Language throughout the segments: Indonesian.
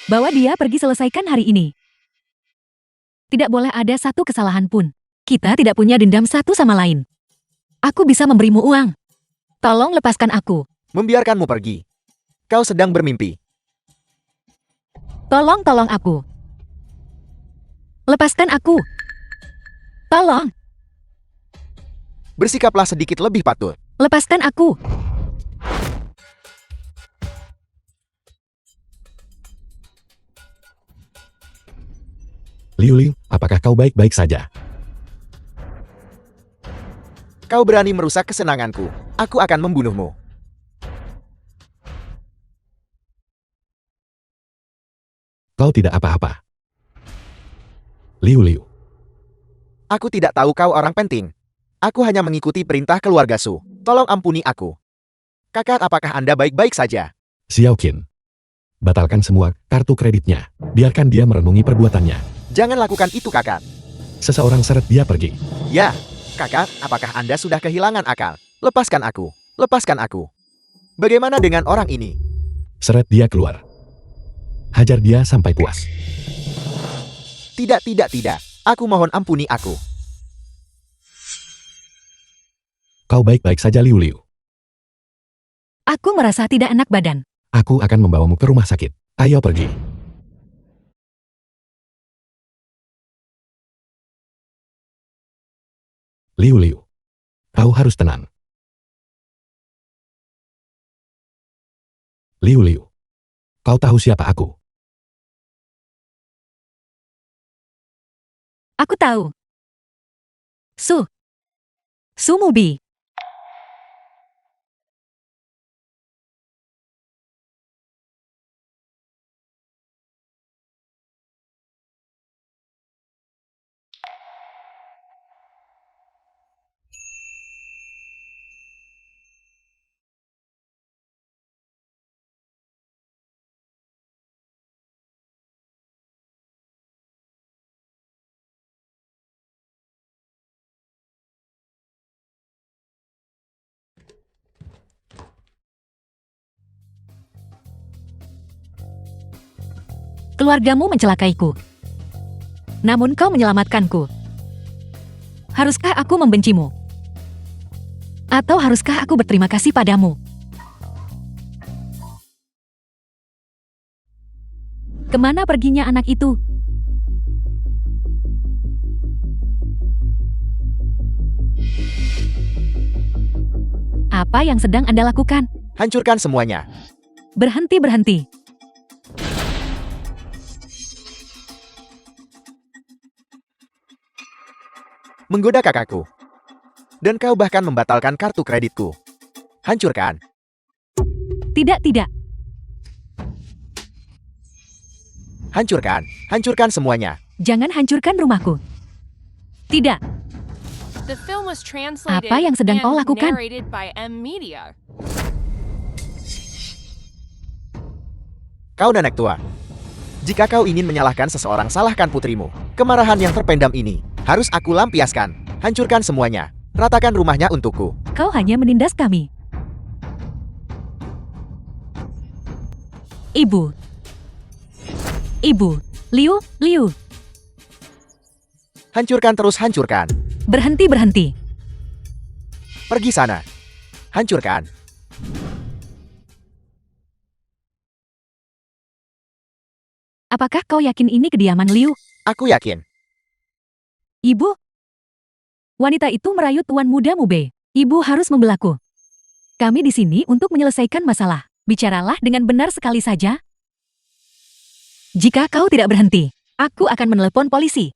Bawa dia pergi selesaikan hari ini. Tidak boleh ada satu kesalahan pun. Kita tidak punya dendam satu sama lain. Aku bisa memberimu uang. Tolong lepaskan aku. Membiarkanmu pergi. Kau sedang bermimpi. Tolong aku. Lepaskan aku. Tolong, Bersikaplah sedikit lebih patut. lepaskan aku. Liu Liu, apakah kau baik-baik saja? Kau berani merusak kesenanganku. Aku akan membunuhmu. Kau tidak apa-apa. Liu Liu, Aku tidak tahu kau orang penting. Aku hanya mengikuti perintah keluarga Su. Tolong ampuni aku. Kakak, apakah Anda baik-baik saja? Xiao Qin. Batalkan semua kartu kreditnya. Biarkan dia merenungi perbuatannya. Jangan lakukan itu, kakak. Seseorang seret dia pergi. Ya, kakak, apakah Anda sudah kehilangan akal? Lepaskan aku. Lepaskan aku. Bagaimana dengan orang ini? Seret dia keluar. Hajar dia sampai puas. Tidak. Aku mohon ampuni aku. Kau baik-baik saja Liu Liu. Aku merasa tidak enak badan. Aku akan membawamu ke rumah sakit. Ayo pergi. Liu Liu. Kau harus tenang. Liu Liu. Kau tahu siapa aku? Aku tahu. Su Mubi. Keluargamu mencelakaiku. Namun kau menyelamatkanku. Haruskah aku membencimu? Atau haruskah aku berterima kasih padamu? Kemana perginya anak itu? Apa yang sedang Anda lakukan? Hancurkan semuanya. Berhenti. Menggoda kakakku. Dan kau bahkan membatalkan kartu kreditku. Hancurkan. Tidak. Hancurkan semuanya. Jangan hancurkan rumahku. Tidak. Apa yang sedang kau lakukan? Kau nenek tua. Jika kau ingin menyalahkan seseorang, salahkan putrimu. Kemarahan yang terpendam ini harus aku lampiaskan. Hancurkan semuanya. Ratakan rumahnya untukku. Kau hanya menindas kami. Ibu. Liu. Hancurkan terus, hancurkan. Berhenti. Pergi sana. Hancurkan. Apakah kau yakin ini kediaman Liu? Aku yakin. Ibu? Wanita itu merayut tuan muda Mube. Ibu harus membelaku. Kami di sini untuk menyelesaikan masalah. Bicaralah dengan benar sekali saja. Jika kau tidak berhenti, aku akan menelepon polisi.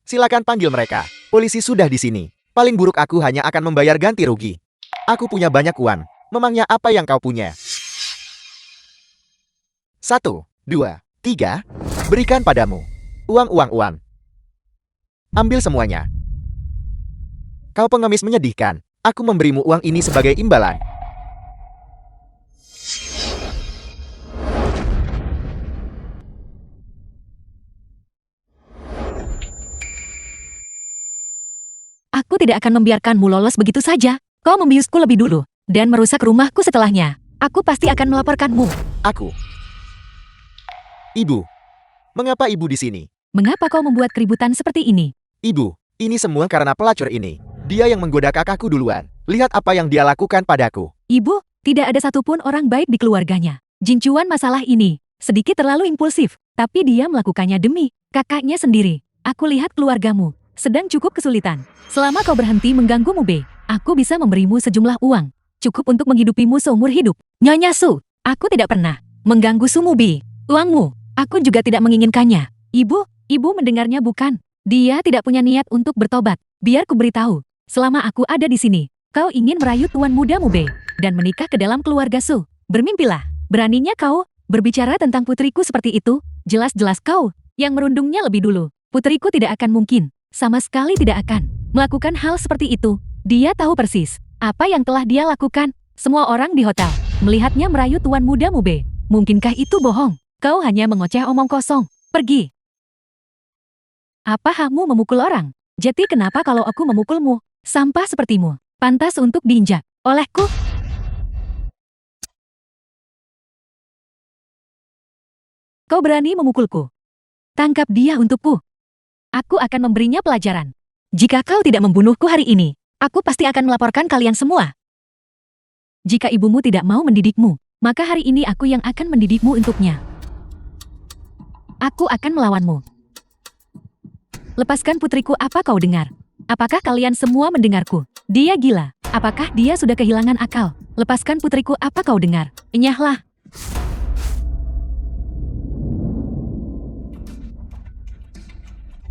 Silakan panggil mereka. Polisi sudah di sini. Paling buruk aku hanya akan membayar ganti rugi. Aku punya banyak uang. Memangnya apa yang kau punya? 1, 2, 3. Berikan padamu. Uang. Ambil semuanya. Kau pengemis menyedihkan. Aku memberimu uang ini sebagai imbalan. Aku tidak akan membiarkanmu lolos begitu saja. Kau membiusku lebih dulu, dan merusak rumahku setelahnya. Aku pasti akan melaporkanmu. Aku Ibu, mengapa ibu di sini? Mengapa kau membuat keributan seperti ini? Ibu, ini semua karena pelacur ini. Dia yang menggoda kakakku duluan. Lihat apa yang dia lakukan padaku. Ibu, tidak ada satupun orang baik di keluarganya. Jincuan masalah ini sedikit terlalu impulsif, tapi dia melakukannya demi kakaknya sendiri. Aku lihat keluargamu sedang cukup kesulitan. Selama kau berhenti mengganggu Mube, aku bisa memberimu sejumlah uang. Cukup untuk menghidupimu seumur hidup. Nyonya Su, aku tidak pernah mengganggu Su Mube. Uangmu, aku juga tidak menginginkannya. Ibu mendengarnya bukan? Dia tidak punya niat untuk bertobat. Biar ku beritahu, selama aku ada di sini, kau ingin merayu tuan muda Mube dan menikah ke dalam keluarga Su. Bermimpilah, beraninya kau berbicara tentang putriku seperti itu. Jelas-jelas kau yang merundungnya lebih dulu. Putriku tidak akan mungkin, sama sekali tidak akan melakukan hal seperti itu. Dia tahu persis apa yang telah dia lakukan. Semua orang di hotel melihatnya merayu tuan muda Mube. Mungkinkah itu bohong? Kau hanya mengoceh omong kosong. Pergi. Apa hakmu memukul orang? Jadi kenapa kalau aku memukulmu? Sampah sepertimu, pantas untuk diinjak olehku. Kau berani memukulku? Tangkap dia untukku. Aku akan memberinya pelajaran. Jika kau tidak membunuhku hari ini, aku pasti akan melaporkan kalian semua. Jika ibumu tidak mau mendidikmu, maka hari ini aku yang akan mendidikmu untuknya. Aku akan melawanmu. Lepaskan putriku, apa kau dengar? Apakah kalian semua mendengarku? Dia gila. Apakah dia sudah kehilangan akal? Lepaskan putriku, apa kau dengar? Enyahlah.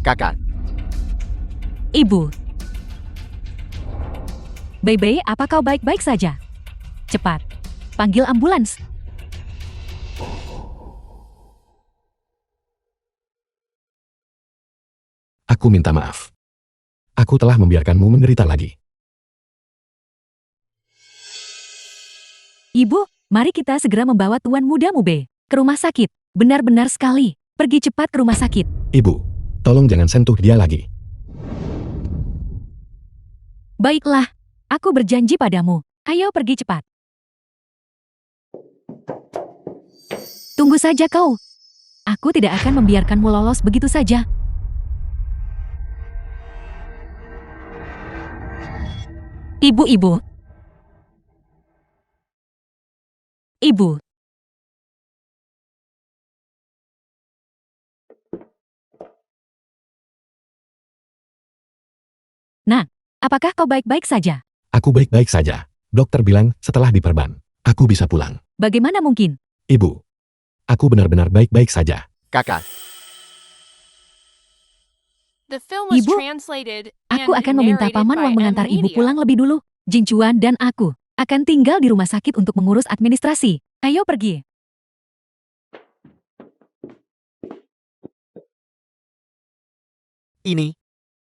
Kakak, Ibu. Bebe, apa kau baik-baik saja? Cepat, panggil ambulans. Aku minta maaf. Aku telah membiarkanmu menderita lagi. Ibu, mari kita segera membawa tuan muda Mube ke rumah sakit. Benar-benar sekali. Pergi cepat ke rumah sakit. Ibu, tolong jangan sentuh dia lagi. Baiklah, aku berjanji padamu. Ayo pergi cepat. Tunggu saja kau. Aku tidak akan membiarkanmu lolos begitu saja. Ibu. Ibu. Nah, apakah kau baik-baik saja? Aku baik-baik saja. Dokter bilang setelah diperban, aku bisa pulang. Bagaimana mungkin? Ibu, aku benar-benar baik-baik saja. kakak. Ibu, aku akan meminta Paman Wang mengantar ibu pulang lebih dulu. Jincuan dan aku akan tinggal di rumah sakit untuk mengurus administrasi. Ayo pergi. Ini,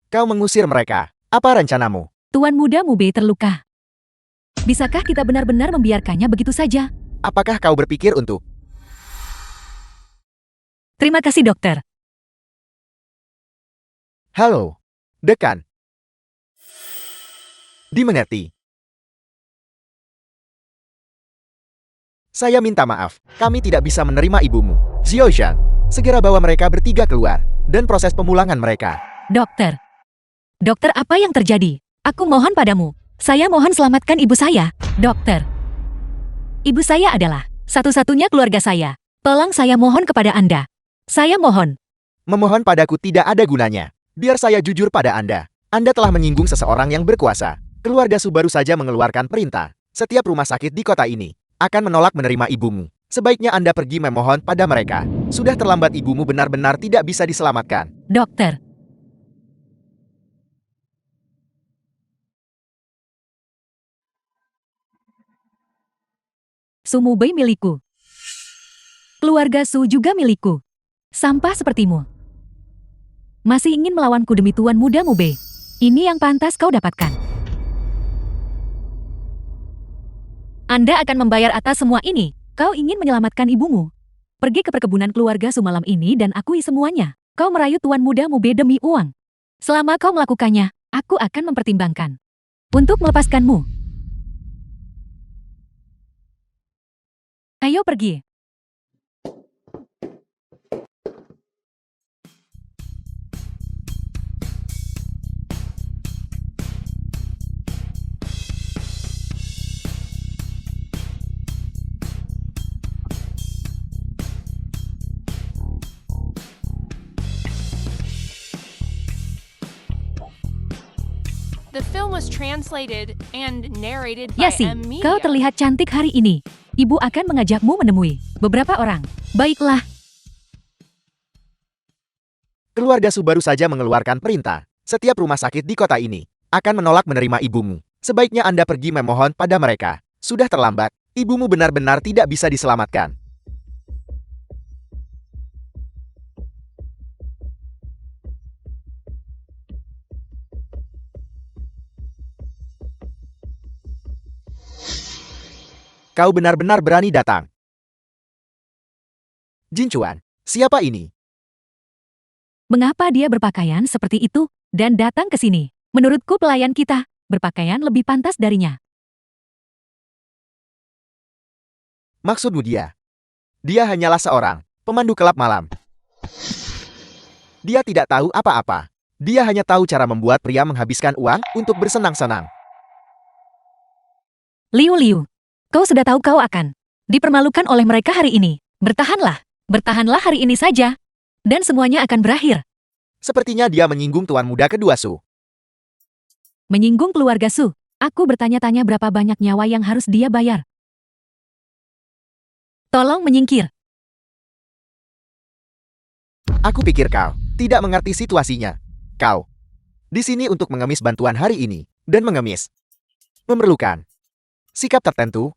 kau mengusir mereka. Apa rencanamu? Tuan muda Mube terluka. Bisakah kita benar-benar membiarkannya begitu saja? Apakah kau berpikir untuk... Terima kasih dokter. Halo, dekan. Dimengerti. Saya minta maaf, kami tidak bisa menerima ibumu. Xiaoshan, segera bawa mereka bertiga keluar, dan proses pemulangan mereka. Dokter. Dokter, apa yang terjadi? Aku mohon padamu. Saya mohon selamatkan ibu saya. Dokter. Ibu saya adalah satu-satunya keluarga saya. Tolong saya mohon kepada Anda. Saya mohon. Memohon padaku tidak ada gunanya. Biar saya jujur pada Anda. Anda telah menyinggung seseorang yang berkuasa. Keluarga Su baru saja mengeluarkan perintah. Setiap rumah sakit di kota ini akan menolak menerima ibumu. Sebaiknya Anda pergi memohon pada mereka. Sudah terlambat, ibumu benar-benar tidak bisa diselamatkan. Dokter. Su Mubei milikku. Keluarga Su juga milikku. Sampah sepertimu. Masih ingin melawanku demi tuan muda Mube. Ini yang pantas kau dapatkan. Anda akan membayar atas semua ini. Kau ingin menyelamatkan ibumu. Pergi ke perkebunan keluarga Su malam ini dan akui semuanya. Kau merayu tuan muda Mube demi uang. Selama kau melakukannya, aku akan mempertimbangkan untuk melepaskanmu. Ayo pergi. The film was translated and narrated by Yasi, M Media. kau terlihat cantik hari ini. Ibu akan mengajakmu menemui beberapa orang. Baiklah, Keluarga Su baru saja mengeluarkan perintah. Setiap rumah sakit di kota ini akan menolak menerima ibumu. Sebaiknya Anda pergi memohon pada mereka. Sudah terlambat. Ibumu benar-benar tidak bisa diselamatkan. Kau benar-benar berani datang. Jinchuan, siapa ini? mengapa dia berpakaian seperti itu dan datang ke sini? Menurutku pelayan kita berpakaian lebih pantas darinya. Maksudmu dia? Dia hanyalah seorang pemandu kelab malam. Dia tidak tahu apa-apa. Dia hanya tahu cara membuat pria menghabiskan uang untuk bersenang-senang. Liu Liu, kau sudah tahu kau akan dipermalukan oleh mereka hari ini. Bertahanlah, bertahanlah hari ini saja. Dan semuanya akan berakhir. Sepertinya dia menyinggung tuan muda kedua Su. Menyinggung keluarga Su. Aku bertanya-tanya berapa banyak nyawa yang harus dia bayar. Tolong menyingkir. Aku pikir kau tidak mengerti situasinya. Kau di sini untuk mengemis bantuan hari ini. Dan mengemis memerlukan sikap tertentu.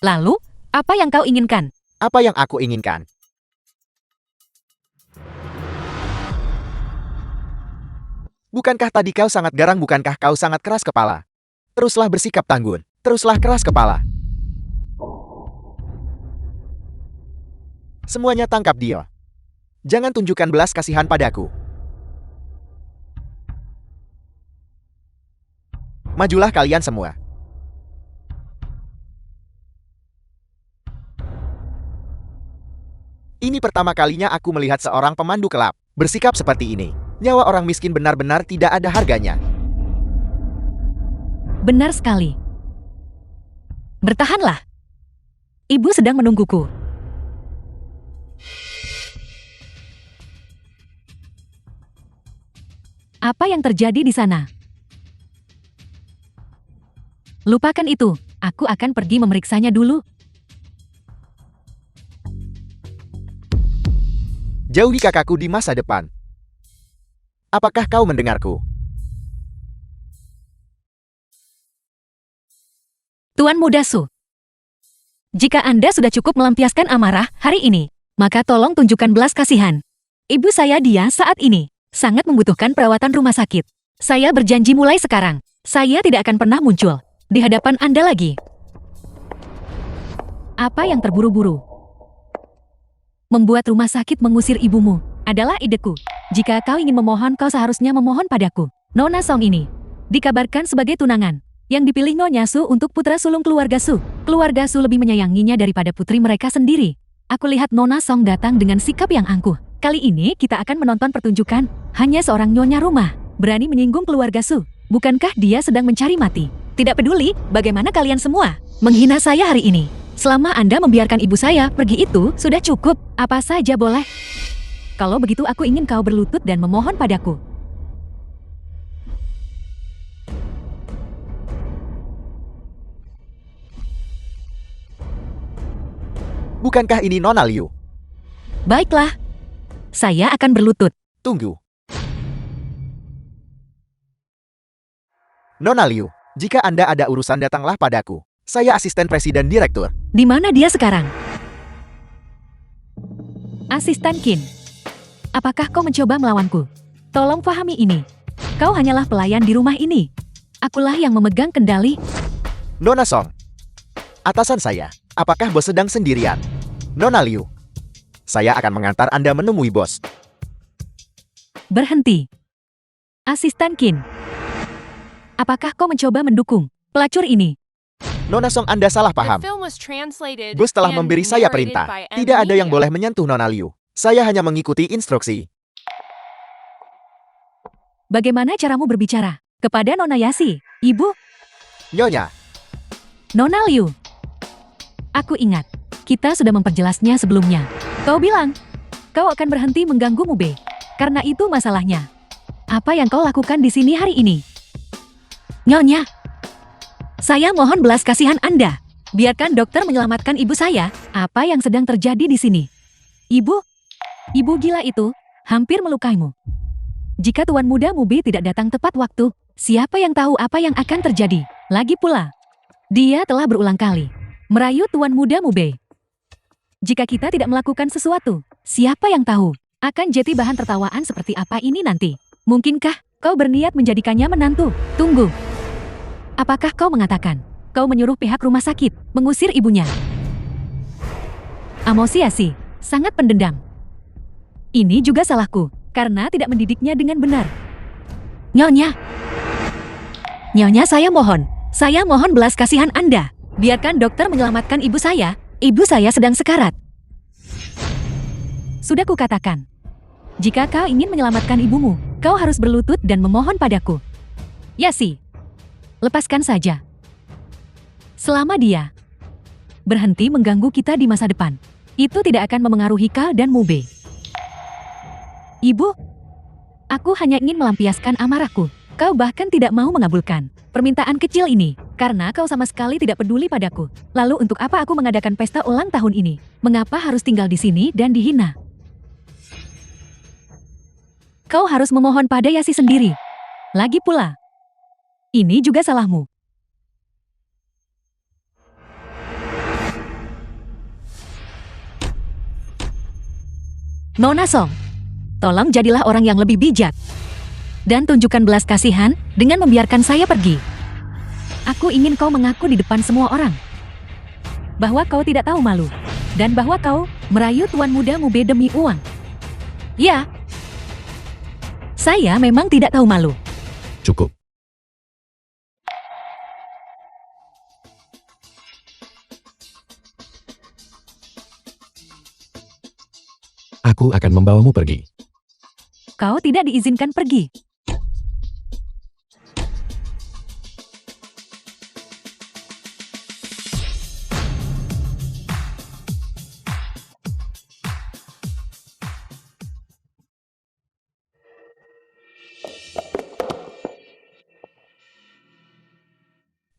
Lalu, apa yang kau inginkan? Apa yang aku inginkan? Bukankah tadi kau sangat garang? Bukankah kau sangat keras kepala? Teruslah bersikap tangguh. Teruslah keras kepala. Semuanya tangkap dia. Jangan tunjukkan belas kasihan padaku. Majulah kalian semua. Ini pertama kalinya aku melihat seorang pemandu kelab bersikap seperti ini. Nyawa orang miskin benar-benar tidak ada harganya. Benar sekali. Bertahanlah. Ibu sedang menungguku. Apa yang terjadi di sana? Lupakan itu. Aku akan pergi memeriksanya dulu. Jauhi kakakku di masa depan. Apakah kau mendengarku? Tuan Muda Su. Jika Anda sudah cukup melampiaskan amarah hari ini, maka tolong tunjukkan belas kasihan. Ibu saya dia saat ini sangat membutuhkan perawatan rumah sakit. Saya berjanji mulai sekarang, saya tidak akan pernah muncul di hadapan Anda lagi. Apa yang terburu-buru? Membuat rumah sakit mengusir ibumu adalah ideku. Jika kau ingin memohon, kau seharusnya memohon padaku. Nona Song ini dikabarkan sebagai tunangan yang dipilih Nyonya Su untuk putra sulung keluarga Su. Keluarga Su lebih menyayanginya daripada putri mereka sendiri. Aku lihat Nona Song datang dengan sikap yang angkuh. Kali ini kita akan menonton pertunjukan. Hanya seorang nyonya rumah berani menyinggung keluarga Su. Bukankah dia sedang mencari mati? Tidak peduli bagaimana kalian semua menghina saya hari ini. Selama Anda membiarkan ibu saya pergi itu sudah cukup. Apa saja boleh. Kalau begitu aku ingin kau berlutut dan memohon padaku. Bukankah ini Nona Liu? Baiklah. Saya akan berlutut. Tunggu. Nona Liu, jika Anda ada urusan datanglah padaku. Saya asisten presiden direktur. Di mana dia sekarang? Asisten Qin. Apakah kau mencoba melawanku? Tolong pahami ini. Kau hanyalah pelayan di rumah ini. Akulah yang memegang kendali. Nona Song. Atasan saya, apakah bos sedang sendirian? Nona Liu. Saya akan mengantar Anda menemui bos. Berhenti. Asisten Qin. Apakah kau mencoba mendukung pelacur ini? Nona Song, Anda salah The paham. film was translated Bos telah and memberi saya narrated perintah. by M Tidak ada yang Media. boleh menyentuh Nona Liu. Saya hanya mengikuti instruksi. Bagaimana caramu berbicara? Kepada Nona Yasi, Ibu, Nyonya, Nona Liu. Aku ingat, kita sudah memperjelasnya sebelumnya. Kau bilang, kau akan berhenti mengganggu Mube. Karena itu masalahnya. Apa yang kau lakukan di sini hari ini? Nyonya, saya mohon belas kasihan Anda. Biarkan dokter menyelamatkan ibu saya. Apa yang sedang terjadi di sini? Ibu gila itu hampir melukaimu. Jika Tuan Muda Mube tidak datang tepat waktu, siapa yang tahu apa yang akan terjadi? Lagi pula, dia telah berulang kali merayu Tuan Muda Mube. Jika kita tidak melakukan sesuatu, siapa yang tahu akan jadi bahan tertawaan seperti apa ini nanti? Mungkinkah kau berniat menjadikannya menantu? Tunggu. Apakah kau mengatakan kau menyuruh pihak rumah sakit mengusir ibunya? Amosiasi, sangat pendendam. Ini juga salahku, karena tidak mendidiknya dengan benar. Nyonya, saya mohon belas kasihan Anda. Biarkan dokter menyelamatkan ibu saya sedang sekarat. Sudah kukatakan, jika kau ingin menyelamatkan ibumu, kau harus berlutut dan memohon padaku. Yasi, lepaskan saja. Selama dia berhenti mengganggu kita di masa depan, itu tidak akan memengaruhi Ka dan Mube. Ibu, aku hanya ingin melampiaskan amarahku. Kau bahkan tidak mau mengabulkan permintaan kecil ini, karena kau sama sekali tidak peduli padaku. Lalu untuk apa aku mengadakan pesta ulang tahun ini? Mengapa harus tinggal di sini dan dihina? Kau harus memohon pada Yasi sendiri. Lagi pula, ini juga salahmu. Nona Song, tolong jadilah orang yang lebih bijak. Dan tunjukkan belas kasihan dengan membiarkan saya pergi. Aku ingin kau mengaku di depan semua orang bahwa kau tidak tahu malu dan bahwa kau merayu Tuan Muda Mube demi uang. Ya, saya memang tidak tahu malu. Cukup. Aku akan membawamu pergi. Kau tidak diizinkan pergi.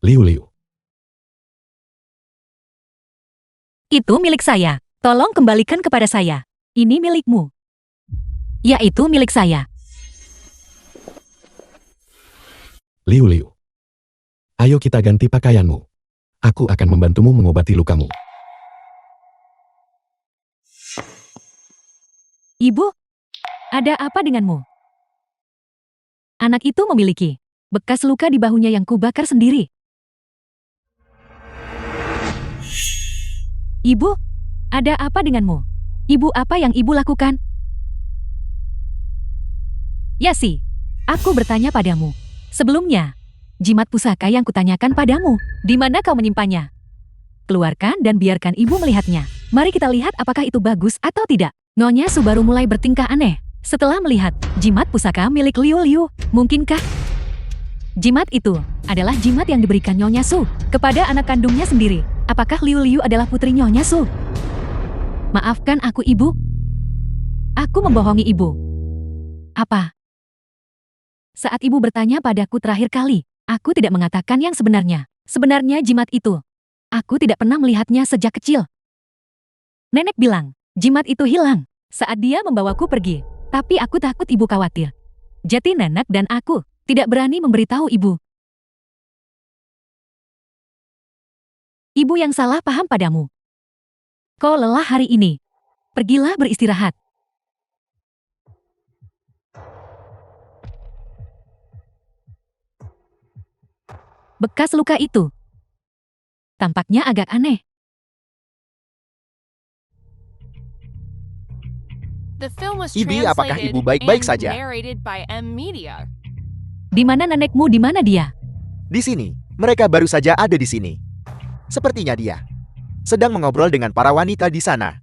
Liu. Itu milik saya. Tolong kembalikan kepada saya. Ini milikmu. Ya, itu milik saya. Liu. Ayo kita ganti pakaianmu. Aku akan membantumu mengobati lukamu. Ibu, ada apa denganmu? Anak itu memiliki bekas luka di bahunya yang kubakar sendiri. Ibu, ada apa denganmu? Ibu, apa yang ibu lakukan? Yasi, aku bertanya padamu. Sebelumnya, jimat pusaka yang kutanyakan padamu, di mana kau menyimpannya? Keluarkan dan biarkan ibu melihatnya. Mari kita lihat apakah itu bagus atau tidak. Nyonya Su baru mulai bertingkah aneh setelah melihat jimat pusaka milik Liu. Mungkinkah jimat itu adalah jimat yang diberikan Nyonya Su kepada anak kandungnya sendiri? Apakah Liu adalah putri Nyonya Su? Maafkan aku, Ibu. Aku membohongi Ibu. Apa? Saat Ibu bertanya padaku terakhir kali, aku tidak mengatakan yang sebenarnya. Sebenarnya jimat itu, aku tidak pernah melihatnya sejak kecil. Nenek bilang, jimat itu hilang saat dia membawaku pergi. Tapi aku takut Ibu khawatir. Jadi Nenek dan aku tidak berani memberitahu Ibu. Ibu yang salah paham padamu. Kau lelah hari ini. Pergilah beristirahat. Bekas luka itu tampaknya agak aneh. The film was Ibi, apakah translated ibu baik-baik and saja? narrated by M Media. Di mana nenekmu? Di mana dia? Di sini, mereka baru saja ada di sini. Sepertinya dia sedang mengobrol dengan para wanita di sana.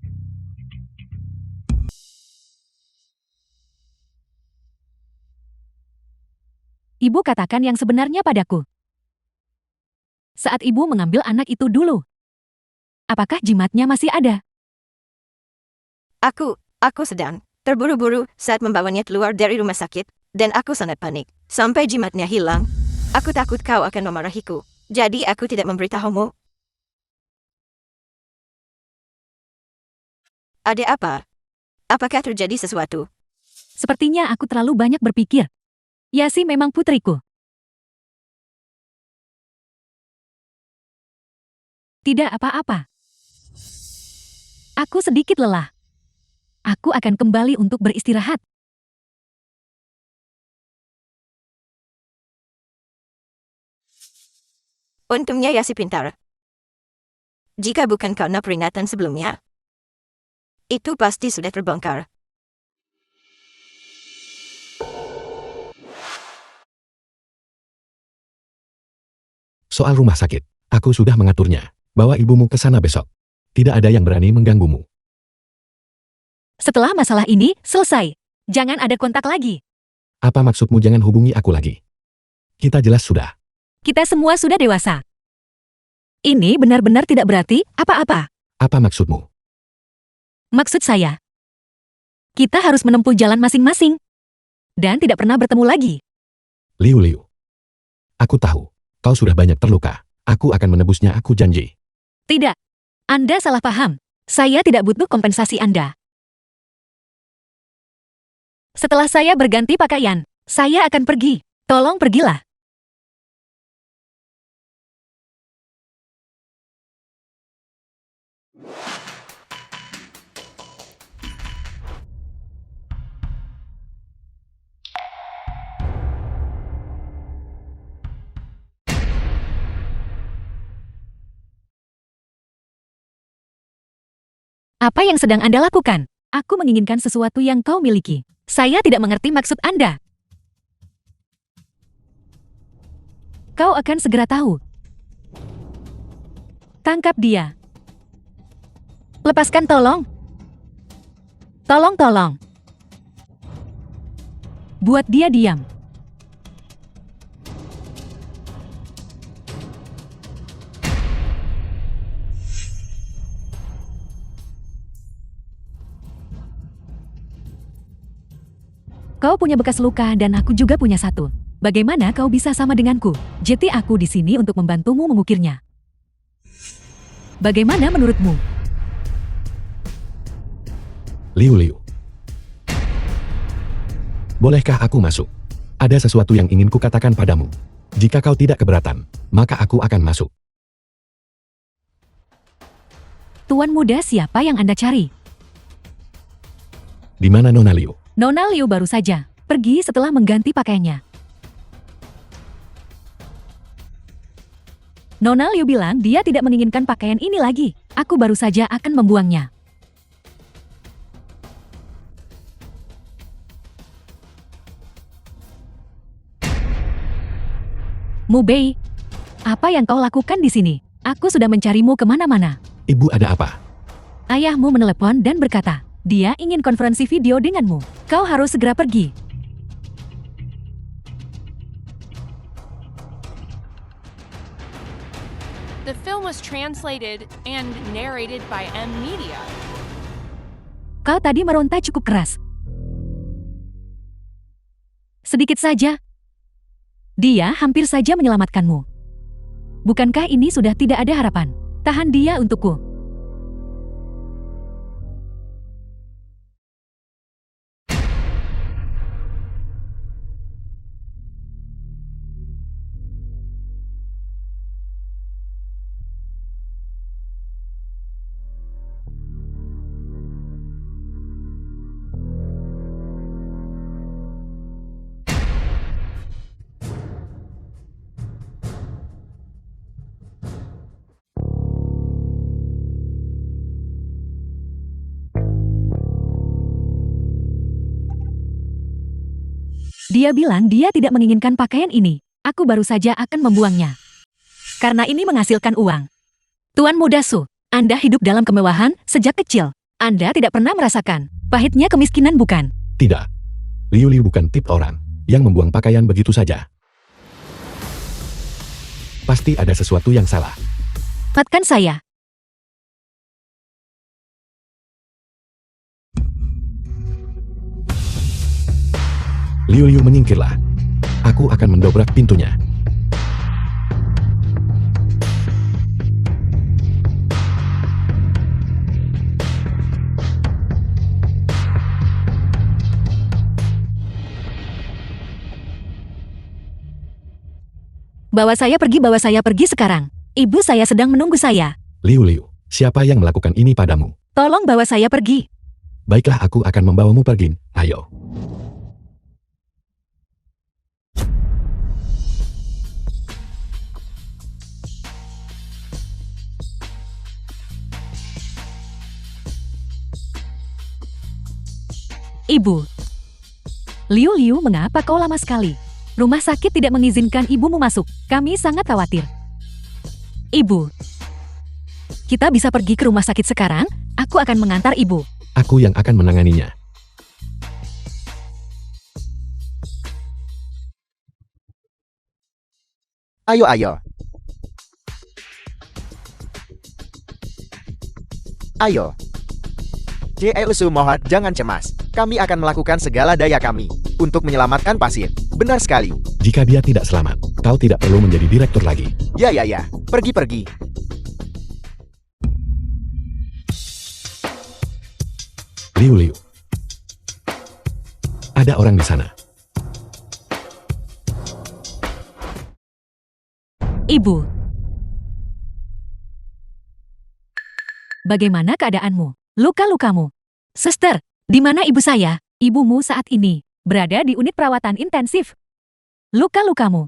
Ibu katakan yang sebenarnya padaku. Saat ibu mengambil anak itu dulu, apakah jimatnya masih ada? Aku sedang terburu-buru saat membawanya keluar dari rumah sakit, dan aku sangat panik. Sampai jimatnya hilang, Aku takut kau akan memarahiku. Jadi aku tidak memberitahumu. Ada apa? Apakah terjadi sesuatu? Sepertinya aku terlalu banyak berpikir. Yasi memang putriku. Tidak apa-apa. Aku sedikit lelah. Aku akan kembali untuk beristirahat. Untungnya Yasi pintar. Jika bukan karena peringatan sebelumnya, itu pasti sudah terbongkar. Soal rumah sakit, aku sudah mengaturnya. Bawa ibumu ke sana besok. Tidak ada yang berani mengganggumu. Setelah masalah ini selesai, jangan ada kontak lagi. Apa maksudmu jangan hubungi aku lagi? Kita jelas sudah. Kita semua sudah dewasa. Ini benar-benar tidak berarti apa-apa. Apa maksudmu? Maksud saya, kita harus menempuh jalan masing-masing. Dan tidak pernah bertemu lagi. Liu. Aku tahu, kau sudah banyak terluka. Aku akan menebusnya, aku janji. Tidak. Anda salah paham. Saya tidak butuh kompensasi Anda. Setelah saya berganti pakaian, saya akan pergi. Tolong pergilah. Apa yang sedang Anda lakukan? Aku menginginkan sesuatu yang kau miliki. Saya tidak mengerti maksud Anda. Kau akan segera tahu. Tangkap dia. Lepaskan tolong. Tolong. Buat dia diam. Kau punya bekas luka dan aku juga punya satu. Bagaimana kau bisa sama denganku? Jadi aku di sini untuk membantumu mengukirnya. Bagaimana menurutmu? Liu. Bolehkah aku masuk? Ada sesuatu yang ingin kukatakan padamu. Jika kau tidak keberatan, maka aku akan masuk. Tuan muda siapa yang Anda cari? Di mana Nona Liu? Nona Liu baru saja pergi setelah mengganti pakaiannya. Nona Liu bilang dia tidak menginginkan pakaian ini lagi. Aku baru saja akan membuangnya. Mu Bei, apa yang kau lakukan di sini? Aku sudah mencarimu kemana-mana. Ibu, ada apa? Ayahmu menelepon dan berkata, dia ingin konferensi video denganmu. Kau harus segera pergi. The film was translated and narrated by M Media. Kau tadi meronta cukup keras. Sedikit saja. Dia hampir saja menyelamatkanmu. Bukankah ini sudah tidak ada harapan? Tahan dia untukku. Dia bilang dia tidak menginginkan pakaian ini. Aku baru saja akan membuangnya. Karena ini menghasilkan uang. Tuan muda Su, Anda hidup dalam kemewahan sejak kecil. Anda tidak pernah merasakan pahitnya kemiskinan, bukan? Tidak. Liu bukan tip orang yang membuang pakaian begitu saja. Pasti ada sesuatu yang salah. Lepaskan saya. Liu menyingkirlah. Aku akan mendobrak pintunya. Bawa saya pergi sekarang. Ibu saya sedang menunggu saya. Liu Liu, siapa yang melakukan ini padamu? Tolong bawa saya pergi. Baiklah, aku akan membawamu pergi. Ayo. Ibu. Liu Liu, mengapa kau lama sekali? Rumah sakit tidak mengizinkan ibumu masuk. Kami sangat khawatir. Ibu. Kita bisa pergi ke rumah sakit sekarang? Aku akan mengantar ibu. Aku yang akan menanganinya. Ayo, ayo. Ayo. Jelu mohon jangan cemas. Kami akan melakukan segala daya kami untuk menyelamatkan pasien. Benar sekali. Jika dia tidak selamat, kau tidak perlu menjadi direktur lagi. Ya. Pergi. Liu Liu. Ada orang di sana. Ibu. Bagaimana keadaanmu? Luka-lukamu? Suster, di mana ibu saya? Ibumu saat ini berada di unit perawatan intensif. Luka-lukamu?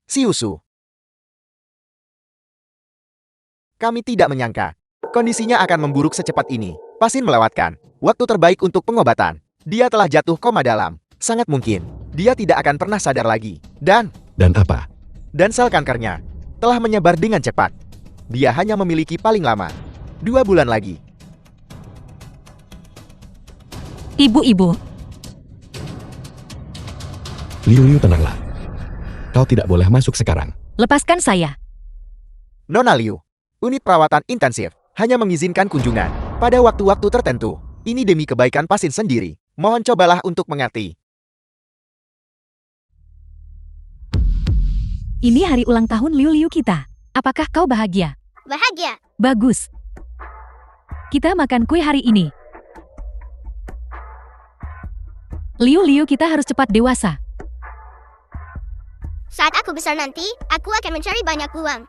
Siusu. Kami tidak menyangka kondisinya akan memburuk secepat ini. Pasien melewatkan waktu terbaik untuk pengobatan. Dia telah jatuh koma dalam. Sangat mungkin dia tidak akan pernah sadar lagi. Dan apa? Dan sel kankernya telah menyebar dengan cepat. Dia hanya memiliki paling lama 2 bulan lagi. Ibu-ibu. Liu Liu, tenanglah. Kau tidak boleh masuk sekarang. Lepaskan saya. Nona Liu, unit perawatan intensif hanya mengizinkan kunjungan pada waktu-waktu tertentu. Ini demi kebaikan pasien sendiri. Mohon cobalah untuk mengerti. Ini hari ulang tahun Liu Liu kita. Apakah kau bahagia? Bahagia. Bagus. Kita makan kue hari ini. Liu Liu, kita harus cepat dewasa. Saat aku besar nanti, aku akan mencari banyak uang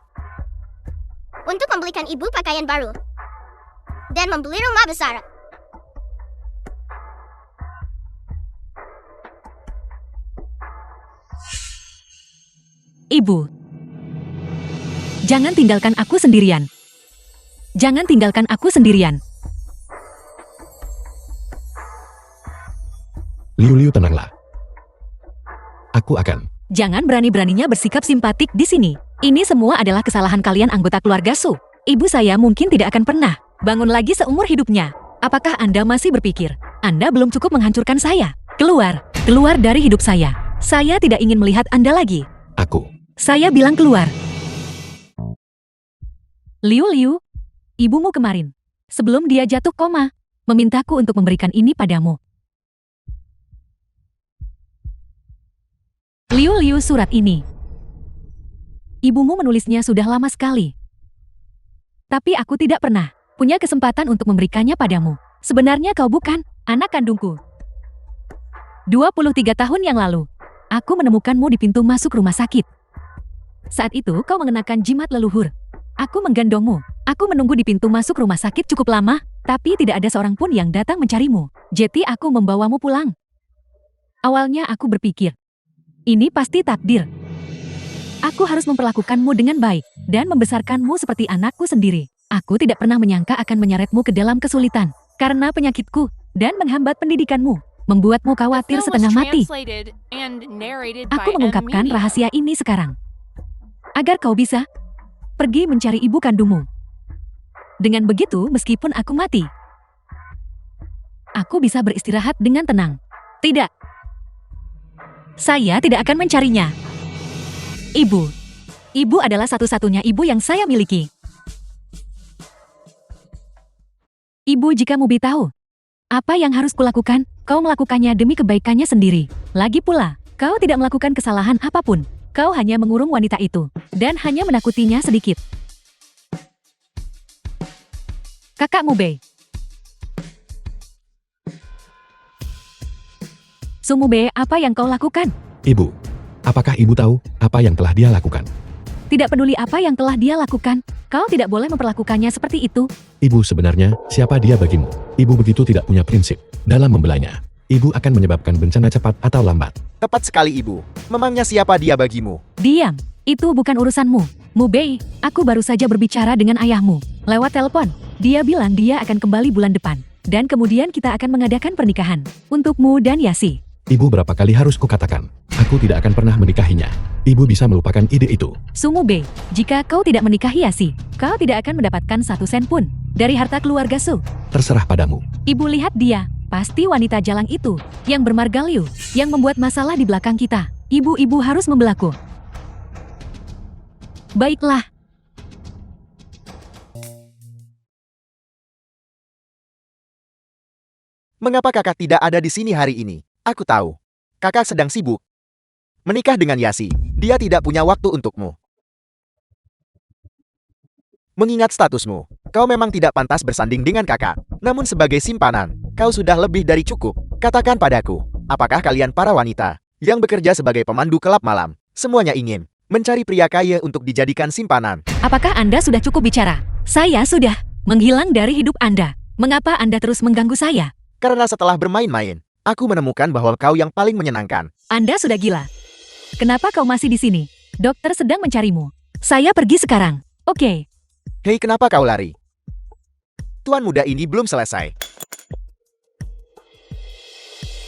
untuk membelikan ibu pakaian baru dan membeli rumah besar. Ibu. Jangan tinggalkan aku sendirian. Jangan tinggalkan aku sendirian. Liu Liu, tenanglah. Aku akan. Jangan berani-beraninya bersikap simpatik di sini. Ini semua adalah kesalahan kalian anggota keluarga Su. Ibu saya mungkin tidak akan pernah bangun lagi seumur hidupnya. Apakah Anda masih berpikir Anda belum cukup menghancurkan saya? Keluar dari hidup saya. Saya tidak ingin melihat Anda lagi. Saya bilang keluar. Liu Liu, ibumu kemarin, sebelum dia jatuh koma, memintaku untuk memberikan ini padamu. Liu Liu, surat ini. Ibumu menulisnya sudah lama sekali. Tapi aku tidak pernah punya kesempatan untuk memberikannya padamu. Sebenarnya kau bukan anak kandungku. 23 tahun yang lalu, aku menemukanmu di pintu masuk rumah sakit. Saat itu kau mengenakan jimat leluhur. Aku menggendongmu. Aku menunggu di pintu masuk rumah sakit cukup lama, tapi tidak ada seorang pun yang datang mencarimu. Jadi aku membawamu pulang. Awalnya aku berpikir, ini pasti takdir. Aku harus memperlakukanmu dengan baik dan membesarkanmu seperti anakku sendiri. Aku tidak pernah menyangka akan menyeretmu ke dalam kesulitan karena penyakitku dan menghambat pendidikanmu, membuatmu khawatir setengah mati. Aku mengungkapkan rahasia ini sekarang agar kau bisa pergi mencari ibu kandungmu. Dengan begitu, meskipun aku mati, aku bisa beristirahat dengan tenang. Tidak. Saya tidak akan mencarinya. Ibu adalah satu-satunya ibu yang saya miliki. Ibu, jika Mubi tahu apa yang harus kulakukan, kau melakukannya demi kebaikannya sendiri. Lagi pula, kau tidak melakukan kesalahan apapun. Kau hanya mengurung wanita itu dan hanya menakutinya sedikit. Kakak Mubei. Sumube, apa yang kau lakukan? Ibu, apakah ibu tahu apa yang telah dia lakukan? Tidak peduli apa yang telah dia lakukan, kau tidak boleh memperlakukannya seperti itu. Ibu sebenarnya, siapa dia bagimu? Ibu begitu tidak punya prinsip dalam membelanya. Ibu akan menyebabkan bencana cepat atau lambat. Tepat sekali ibu. Memangnya siapa dia bagimu? Diam, itu bukan urusanmu. Mubei, aku baru saja berbicara dengan ayahmu lewat telepon. Dia bilang dia akan kembali bulan depan. Dan kemudian kita akan mengadakan pernikahan untukmu dan Yasi. Ibu berapa kali harus kukatakan, aku tidak akan pernah menikahinya. Ibu bisa melupakan ide itu. Sumube, jika kau tidak menikahi Yasi, kau tidak akan mendapatkan 1 sen pun dari harta keluarga Su. Terserah padamu. Ibu lihat dia, pasti wanita jalang itu, yang bermarga Liu, yang membuat masalah di belakang kita. Ibu-ibu harus membelaku. Baiklah. Mengapa kakak tidak ada di sini hari ini? Aku tahu. Kakak sedang sibuk. Menikah dengan Yasi. Dia tidak punya waktu untukmu. Mengingat statusmu, kau memang tidak pantas bersanding dengan kakak. Namun sebagai simpanan, kau sudah lebih dari cukup. Katakan padaku, apakah kalian para wanita yang bekerja sebagai pemandu kelab malam, semuanya ingin mencari pria kaya untuk dijadikan simpanan? Apakah Anda sudah cukup bicara? Saya sudah menghilang dari hidup Anda. Mengapa Anda terus mengganggu saya? Karena setelah bermain-main, aku menemukan bahwa kau yang paling menyenangkan. Anda sudah gila. Kenapa kau masih di sini? Dokter sedang mencarimu. Saya pergi sekarang. Oke. Hei, kenapa kau lari? Tuan muda ini belum selesai.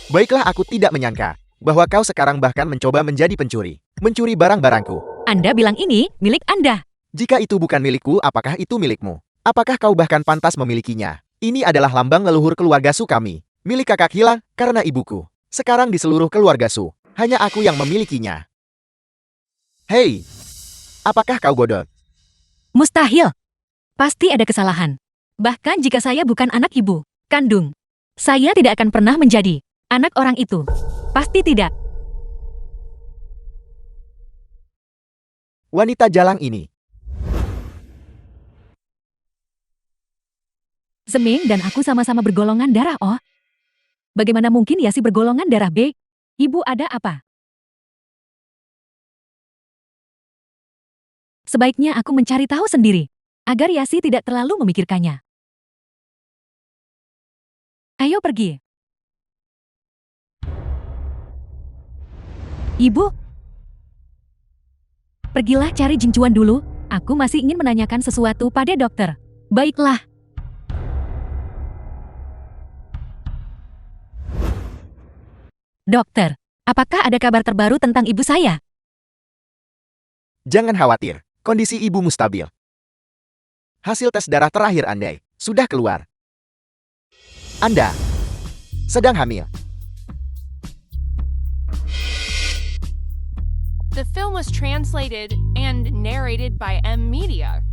Baiklah, aku tidak menyangka bahwa kau sekarang bahkan mencoba menjadi pencuri. Mencuri barang-barangku. Anda bilang ini milik Anda. Jika itu bukan milikku, apakah itu milikmu? Apakah kau bahkan pantas memilikinya? Ini adalah lambang leluhur keluarga Su kami. Milik kakak hilang karena ibuku. Sekarang di seluruh keluarga Su, hanya aku yang memilikinya. Hei, apakah kau bodoh? Mustahil. Pasti ada kesalahan. Bahkan jika saya bukan anak ibu kandung, saya tidak akan pernah menjadi anak orang itu. Pasti tidak. Wanita jalang ini. Zeming dan aku sama-sama bergolongan darah O. Bagaimana mungkin Yasi bergolongan darah B? Ibu ada apa? Sebaiknya aku mencari tahu sendiri, agar Yasi tidak terlalu memikirkannya. Ayo pergi. Ibu? Pergilah cari Jincuan dulu, aku masih ingin menanyakan sesuatu pada dokter. Baiklah. Dokter, apakah ada kabar terbaru tentang ibu saya? Jangan khawatir, kondisi ibumu stabil. Hasil tes darah terakhir Andai sudah keluar. Anda sedang hamil. The film was translated and narrated by M Media.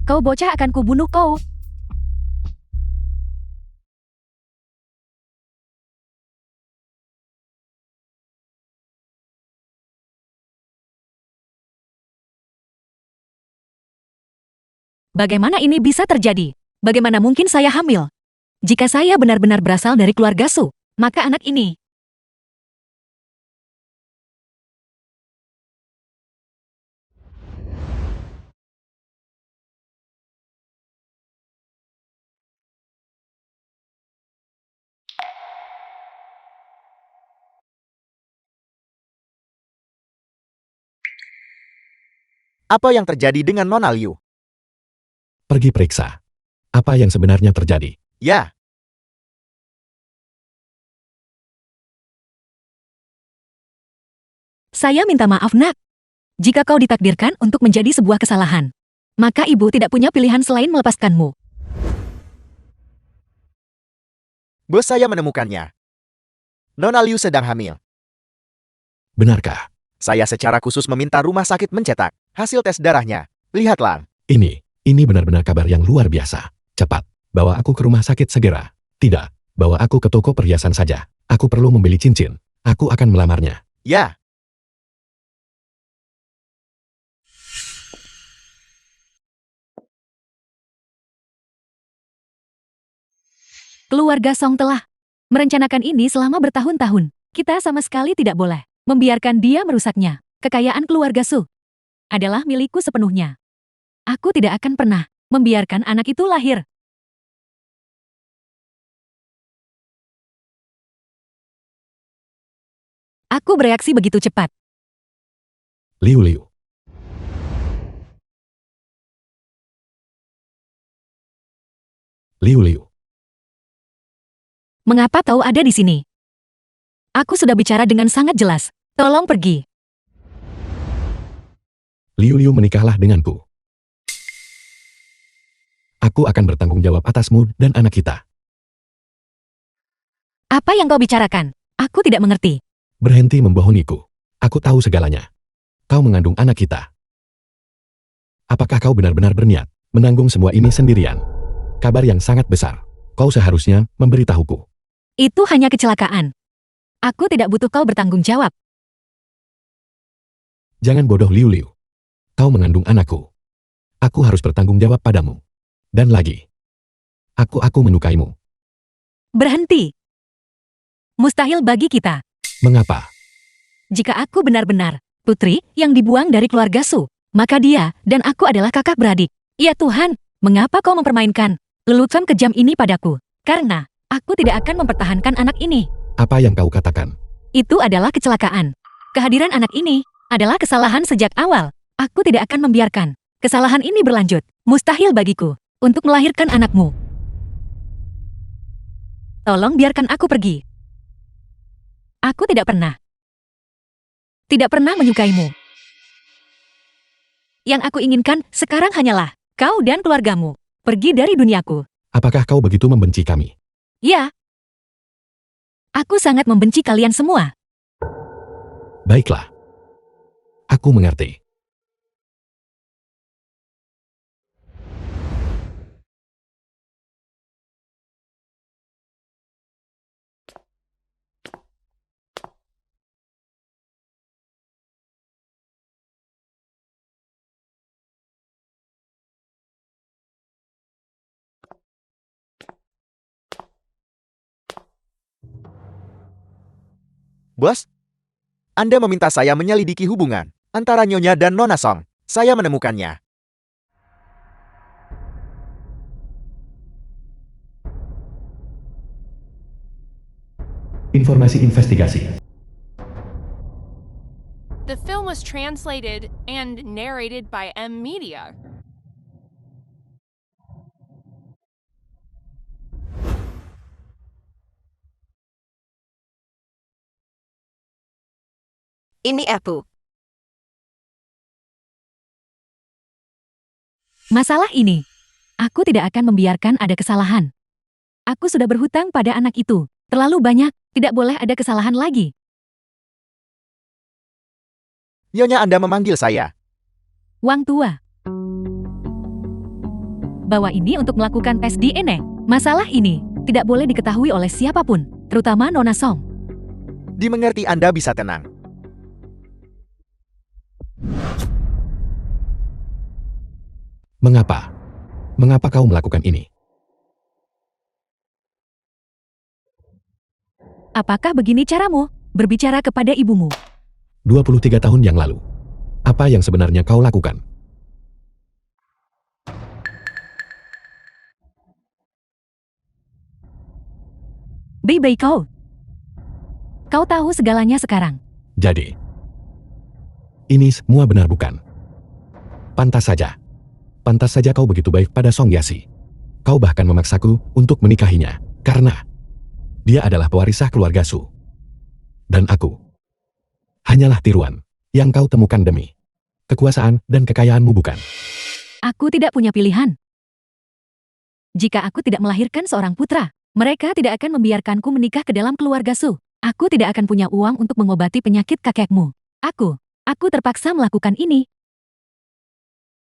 Kau bocah akan kubunuh kau. Bagaimana ini bisa terjadi? Bagaimana mungkin saya hamil? Jika saya benar-benar berasal dari keluarga Su, maka anak ini. Apa yang terjadi dengan Nona Liu? Pergi periksa. Apa yang sebenarnya terjadi? Ya, Saya minta maaf nak. Jika kau ditakdirkan untuk menjadi sebuah kesalahan, maka ibu tidak punya pilihan selain melepaskanmu. bos saya menemukannya. Nona Liu sedang hamil. Benarkah? Saya secara khusus meminta rumah sakit mencetak hasil tes darahnya. Lihatlah. Ini benar-benar kabar yang luar biasa. Cepat, bawa aku ke rumah sakit segera. Tidak, bawa aku ke toko perhiasan saja. Aku perlu membeli cincin. Aku akan melamarnya. Ya, Keluarga Song telah merencanakan ini selama bertahun-tahun. Kita sama sekali tidak boleh membiarkan dia merusaknya. Kekayaan keluarga Su adalah milikku sepenuhnya. Aku tidak akan pernah membiarkan anak itu lahir. Aku bereaksi begitu cepat. Liu Liu. Liu Liu. Mengapa kau ada di sini? Aku sudah bicara dengan sangat jelas. Tolong pergi. Liu Liu, menikahlah denganku. Aku akan bertanggung jawab atasmu dan anak kita. Apa yang kau bicarakan? Aku tidak mengerti. Berhenti membohongiku. Aku tahu segalanya. Kau mengandung anak kita. Apakah kau benar-benar berniat menanggung semua ini sendirian? Kabar yang sangat besar. Kau seharusnya memberitahuku. Itu hanya kecelakaan. Aku tidak butuh kau bertanggung jawab. Jangan bodoh, Liu Liu. Kau mengandung anakku. Aku harus bertanggung jawab padamu. Dan lagi. Aku menyukaimu. Berhenti. Mustahil bagi kita. Mengapa? Jika aku benar-benar putri yang dibuang dari keluarga Su, maka dia dan aku adalah kakak beradik. Ya Tuhan, mengapa kau mempermainkan lelucon kejam ini padaku? Karena aku tidak akan mempertahankan anak ini. Apa yang kau katakan? Itu adalah kecelakaan. Kehadiran anak ini adalah kesalahan sejak awal. Aku tidak akan membiarkan kesalahan ini berlanjut. Mustahil bagiku untuk melahirkan anakmu. Tolong biarkan aku pergi. Aku tidak pernah menyukaimu. Yang aku inginkan sekarang hanyalah kau dan keluargamu pergi dari duniaku. Apakah kau begitu membenci kami? Ya. Aku sangat membenci kalian semua. Baiklah. Aku mengerti. Bos, Anda meminta saya menyelidiki hubungan antara Nyonya dan Nona Song. Saya menemukannya. Informasi investigasi. The film was translated and narrated by M Media. Ini aku. Masalah ini, aku tidak akan membiarkan ada kesalahan. Aku sudah berhutang pada anak itu. Terlalu banyak, tidak boleh ada kesalahan lagi. Nyonya Anda memanggil saya. Wang tua. Bawa ini untuk melakukan tes DNA. Masalah ini tidak boleh diketahui oleh siapapun, terutama Nona Song. Dimengerti, Anda bisa tenang. Mengapa? Mengapa kau melakukan ini? Apakah begini caramu berbicara kepada ibumu? 23 tahun yang lalu. Apa yang sebenarnya kau lakukan? Bei kau. Kau tahu segalanya sekarang. Jadi, ini semua benar bukan? Pantas saja kau begitu baik pada Song Yasi. Kau bahkan memaksaku untuk menikahinya, karena dia adalah pewarisah keluarga Su. Dan aku hanyalah tiruan yang kau temukan demi kekuasaan dan kekayaanmu, bukan? Aku tidak punya pilihan. Jika aku tidak melahirkan seorang putra, mereka tidak akan membiarkanku menikah ke dalam keluarga Su. Aku tidak akan punya uang untuk mengobati penyakit kakekmu. Aku terpaksa melakukan ini.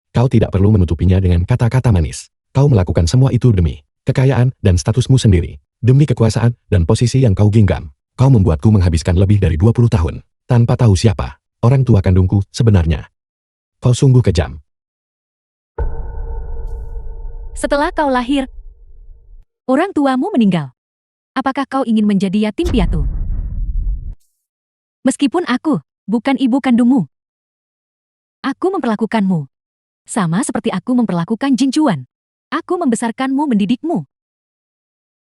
Kau tidak perlu menutupinya dengan kata-kata manis. Kau melakukan semua itu demi kekayaan dan statusmu sendiri. Demi kekuasaan dan posisi yang kau genggam. Kau membuatku menghabiskan lebih dari 20 tahun. Tanpa tahu siapa orang tua kandungku sebenarnya. Kau sungguh kejam. Setelah kau lahir, Orang tuamu meninggal. Apakah kau ingin menjadi yatim piatu? Meskipun aku bukan ibu kandungmu, aku memperlakukanmu sama seperti aku memperlakukan Jinchuan. Aku membesarkanmu, mendidikmu.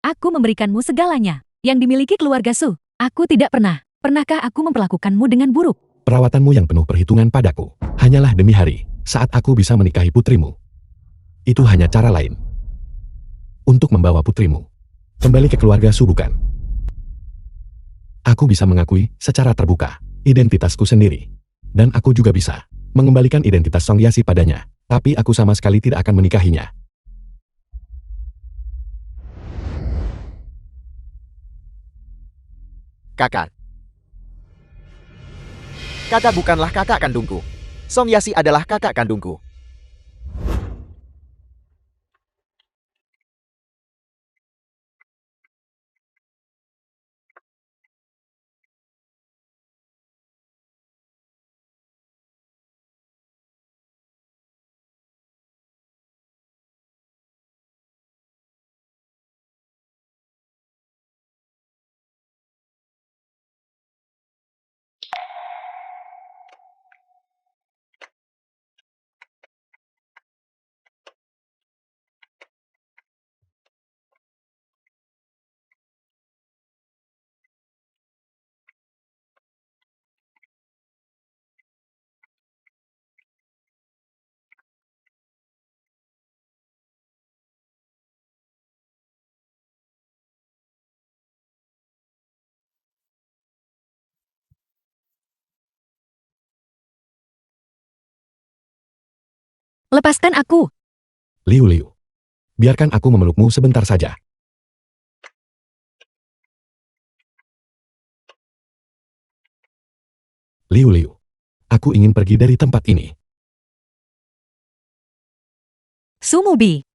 Aku memberikanmu segalanya yang dimiliki keluarga Su. Aku tidak pernah. Pernahkah aku memperlakukanmu dengan buruk? Perawatanmu yang penuh perhitungan padaku hanyalah demi hari saat aku bisa menikahi putrimu. Itu hanya cara lain untuk membawa putrimu kembali ke keluarga Su, bukan? Aku bisa mengakui secara terbuka identitasku sendiri. Dan aku juga bisa mengembalikan identitas Song Yasi padanya. Tapi aku sama sekali tidak akan menikahinya. Kakak. Kakak bukanlah kakak kandungku. Song Yasi adalah kakak kandungku. Lepaskan aku. Liu Liu, biarkan aku memelukmu sebentar saja. Liu Liu, aku ingin pergi dari tempat ini. Su Mubi.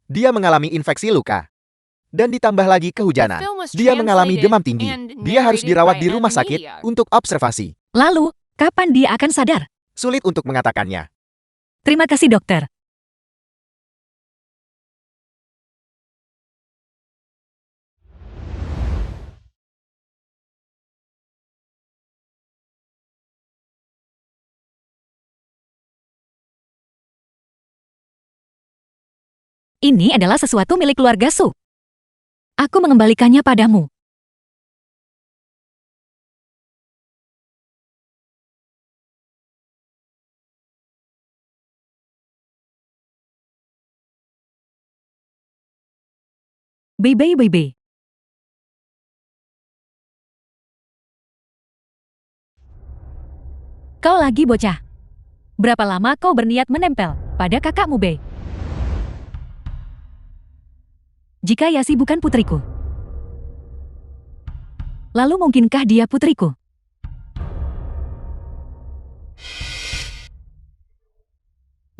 Dia mengalami infeksi luka. Dan ditambah lagi kehujanan. The film was Dia mengalami demam translated tinggi. and Dia harus narrated dirawat by di rumah M. sakit Media. untuk observasi. Lalu, kapan dia akan sadar? Sulit untuk mengatakannya. Terima kasih, dokter. Ini adalah sesuatu milik keluarga Su. Aku mengembalikannya padamu. Bebe. Kau lagi bocah. Berapa lama kau berniat menempel pada kakakmu, Be? Jika Yasi bukan putriku, lalu mungkinkah dia putriku?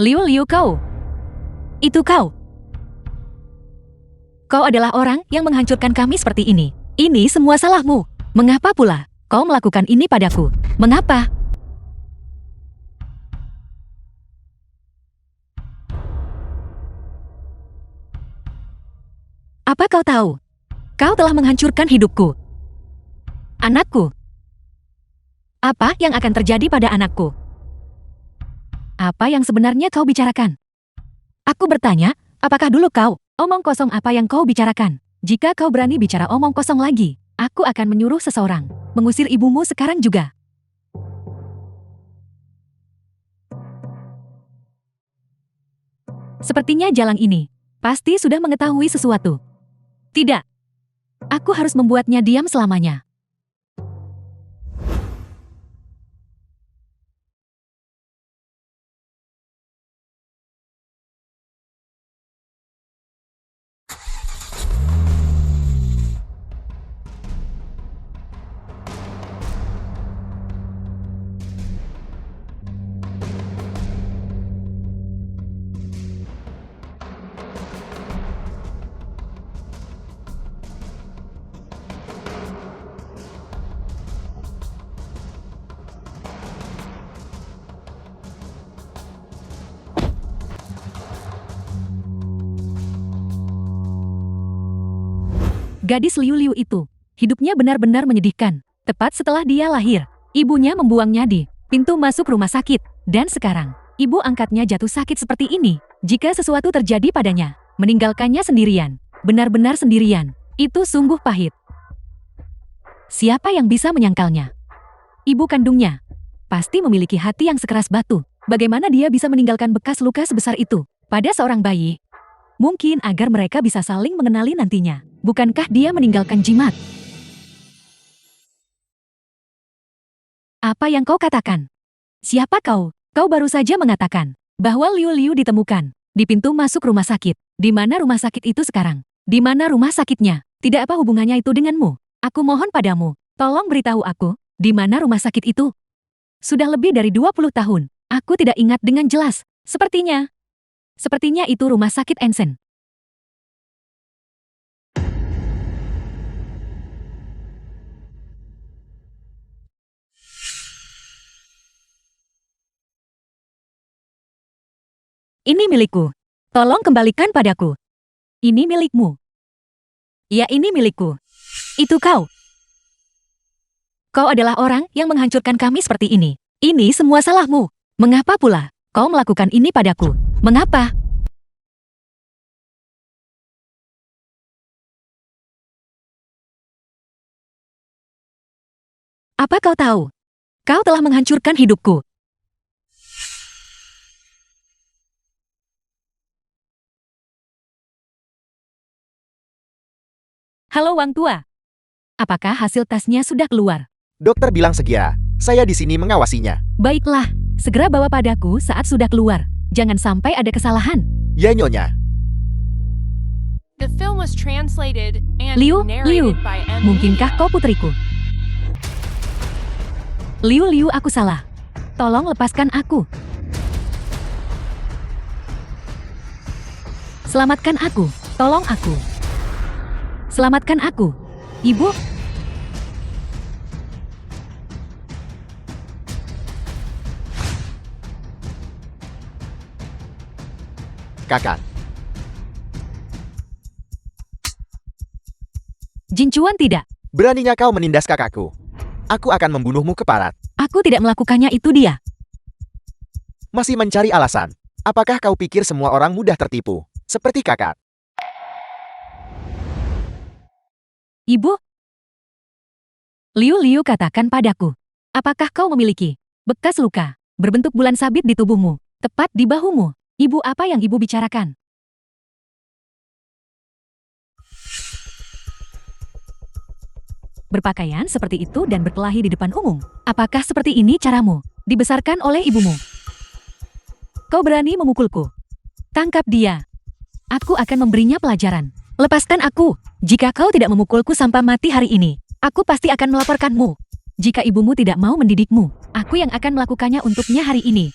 Liu kau. Itu kau. Kau adalah orang yang menghancurkan kami seperti ini. Ini semua salahmu. Mengapa pula kau melakukan ini padaku? Mengapa? Apa kau tahu? Kau telah menghancurkan hidupku. Anakku. Apa yang akan terjadi pada anakku? Apa yang sebenarnya kau bicarakan? Aku bertanya, apakah dulu kau omong kosong apa yang kau bicarakan? Jika kau berani bicara omong kosong lagi, aku akan menyuruh seseorang mengusir ibumu sekarang juga. Sepertinya jalang ini pasti sudah mengetahui sesuatu. Tidak. Aku harus membuatnya diam selamanya. Gadis Liu Liu itu, hidupnya benar-benar menyedihkan. Tepat setelah dia lahir, ibunya membuangnya di pintu masuk rumah sakit. Dan sekarang, ibu angkatnya jatuh sakit seperti ini. Jika sesuatu terjadi padanya, meninggalkannya sendirian, benar-benar sendirian, itu sungguh pahit. Siapa yang bisa menyangkalnya? Ibu kandungnya pasti memiliki hati yang sekeras batu. Bagaimana dia bisa meninggalkan bekas luka sebesar itu pada seorang bayi? Mungkin agar mereka bisa saling mengenali nantinya. Bukankah dia meninggalkan jimat? Apa yang kau katakan? Siapa kau? Kau baru saja mengatakan bahwa Liu Liu ditemukan di pintu masuk rumah sakit. Di mana rumah sakit itu sekarang? Di mana rumah sakitnya? Tidak apa hubungannya itu denganmu. Aku mohon padamu, tolong beritahu aku, di mana rumah sakit itu? Sudah lebih dari 20 tahun, aku tidak ingat dengan jelas. Sepertinya itu rumah sakit Ensen. Ini milikku. Tolong kembalikan padaku. Ini milikmu. Ya, ini milikku. Itu kau. Kau adalah orang yang menghancurkan kami seperti ini. Ini semua salahmu. Mengapa pula kau melakukan ini padaku? Mengapa? Apa kau tahu? Kau telah menghancurkan hidupku. Halo Wang Tua. Apakah hasil tesnya sudah keluar? Dokter bilang segia. Saya di sini mengawasinya. Baiklah, segera bawa padaku saat sudah keluar. Jangan sampai ada kesalahan. Ya, Nyonya. The film was translated and Liu, narrated by ME. mungkinkah kau putriku? Liu, aku salah. Tolong lepaskan aku. Selamatkan aku. Tolong aku. Selamatkan aku. Ibu. Kakak. Jincuan tidak. Beraninya kau menindas kakakku. Aku akan membunuhmu keparat. Aku tidak melakukannya, itu dia. Masih mencari alasan. Apakah kau pikir semua orang mudah tertipu? Seperti kakak. Ibu? Liu, katakan padaku. Apakah kau memiliki bekas luka berbentuk bulan sabit di tubuhmu, tepat di bahumu? Ibu, apa yang ibu bicarakan? Berpakaian seperti itu dan berkelahi di depan umum. Apakah seperti ini caramu? Dibesarkan oleh ibumu. Kau berani memukulku? Tangkap dia. Aku akan memberinya pelajaran. Lepaskan aku. Jika kau tidak memukulku sampai mati hari ini, aku pasti akan melaporkanmu. Jika ibumu tidak mau mendidikmu, aku yang akan melakukannya untuknya hari ini.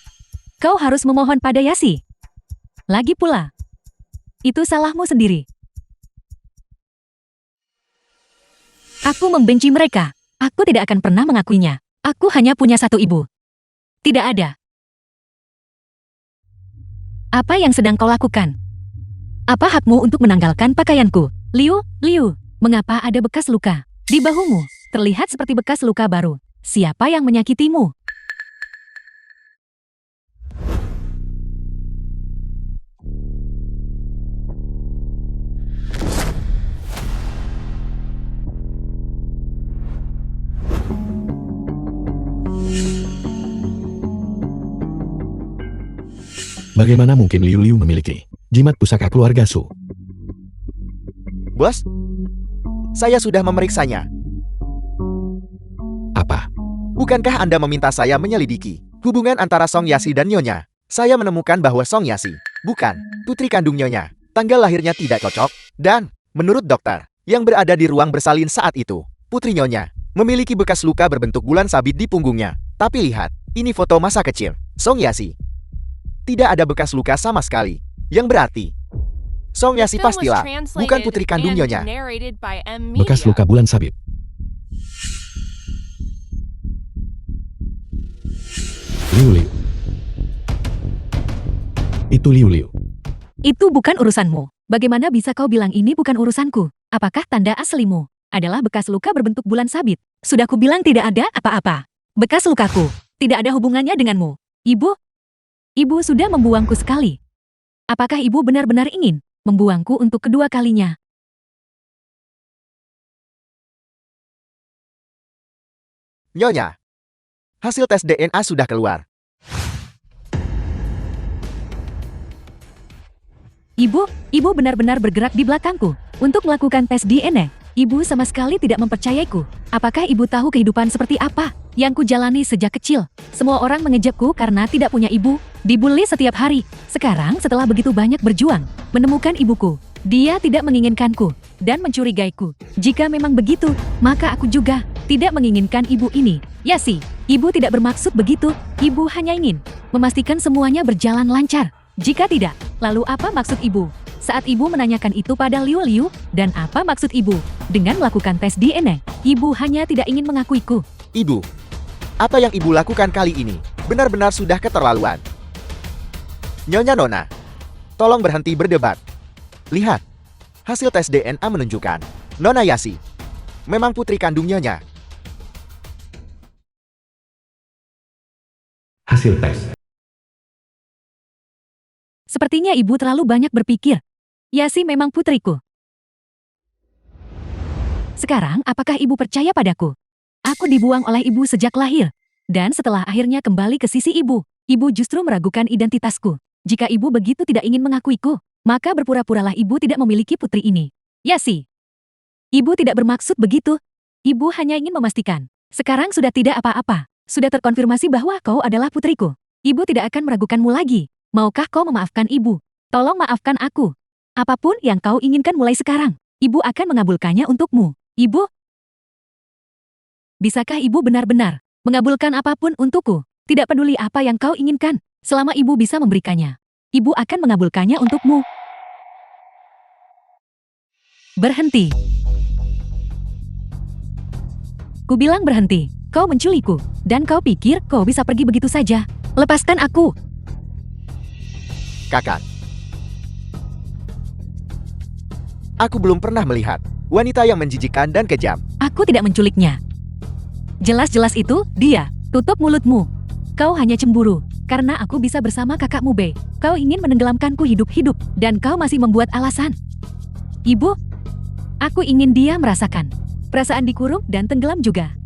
Kau harus memohon pada Yasi. Lagi pula, itu salahmu sendiri. Aku membenci mereka. Aku tidak akan pernah mengakuinya. Aku hanya punya satu ibu. Tidak ada. Apa yang sedang kau lakukan? Apa hakmu untuk menanggalkan pakaianku? Liu, mengapa ada bekas luka di bahumu? Terlihat seperti bekas luka baru. Siapa yang menyakitimu? Bagaimana mungkin Liu Liu memiliki jimat pusaka keluarga Su? Bos, saya sudah memeriksanya. Apa? Bukankah Anda meminta saya menyelidiki hubungan antara Song Yasi dan Nyonya? Saya menemukan bahwa Song Yasi bukan putri kandung Nyonya. Tanggal lahirnya tidak cocok. Dan, menurut dokter yang berada di ruang bersalin saat itu, putri Nyonya memiliki bekas luka berbentuk bulan sabit di punggungnya. Tapi lihat, ini foto masa kecil Song Yasi. Tidak ada bekas luka sama sekali. Yang berarti, Song Yasi pastilah bukan putri kandung Nyonya. Bekas luka bulan sabit. Liu. Itu Liu. Itu bukan urusanmu. Bagaimana bisa kau bilang ini bukan urusanku? Apakah tanda aslimu adalah bekas luka berbentuk bulan sabit? Sudah kubilang tidak ada apa-apa. Bekas lukaku tidak ada hubungannya denganmu. Ibu sudah membuangku sekali. Apakah ibu benar-benar ingin membuangku untuk kedua kalinya? Nyonya, hasil tes DNA sudah keluar. Ibu benar-benar bergerak di belakangku untuk melakukan tes DNA. Ibu sama sekali tidak mempercayaiku. Apakah ibu tahu kehidupan seperti apa yang kujalani sejak kecil? Semua orang mengejekku karena tidak punya ibu, dibully setiap hari. Sekarang setelah begitu banyak berjuang, menemukan ibuku, dia tidak menginginkanku dan mencurigaiku. Jika memang begitu, maka aku juga tidak menginginkan ibu ini. Ya sih, ibu tidak bermaksud begitu. Ibu hanya ingin memastikan semuanya berjalan lancar. Jika tidak, lalu apa maksud ibu saat ibu menanyakan itu pada Liu Liu? Dan apa maksud ibu dengan melakukan tes DNA? Ibu hanya tidak ingin mengakuiku. Ibu, apa yang ibu lakukan kali ini benar-benar sudah keterlaluan. Nyonya Nona, tolong berhenti berdebat. Lihat, hasil tes DNA menunjukkan Nona Yasi memang putri kandung Nyonya. Hasil tes. Sepertinya ibu terlalu banyak berpikir. Yasi memang putriku. Sekarang, apakah ibu percaya padaku? Aku dibuang oleh ibu sejak lahir. Dan setelah akhirnya kembali ke sisi ibu justru meragukan identitasku. Jika ibu begitu tidak ingin mengakuiku, maka berpura-puralah ibu tidak memiliki putri ini. Yasi, ibu tidak bermaksud begitu. Ibu hanya ingin memastikan. Sekarang sudah tidak apa-apa. Sudah terkonfirmasi bahwa kau adalah putriku. Ibu tidak akan meragukanmu lagi. Maukah kau memaafkan ibu? Tolong maafkan aku. Apapun yang kau inginkan mulai sekarang, ibu akan mengabulkannya untukmu. Ibu, bisakah ibu benar-benar mengabulkan apapun untukku? Tidak peduli apa yang kau inginkan, selama ibu bisa memberikannya. Ibu akan mengabulkannya untukmu. Berhenti. Kubilang berhenti. Kau menculikku, dan kau pikir kau bisa pergi begitu saja. Lepaskan aku. Kakak, aku belum pernah melihat wanita yang menjijikkan dan kejam. Aku tidak menculiknya. Jelas-jelas itu dia. Tutup mulutmu. Kau hanya cemburu karena aku bisa bersama kakakmu Bei. Kau ingin menenggelamkanku hidup-hidup dan kau masih membuat alasan. Ibu, aku ingin dia merasakan perasaan dikurung dan tenggelam juga.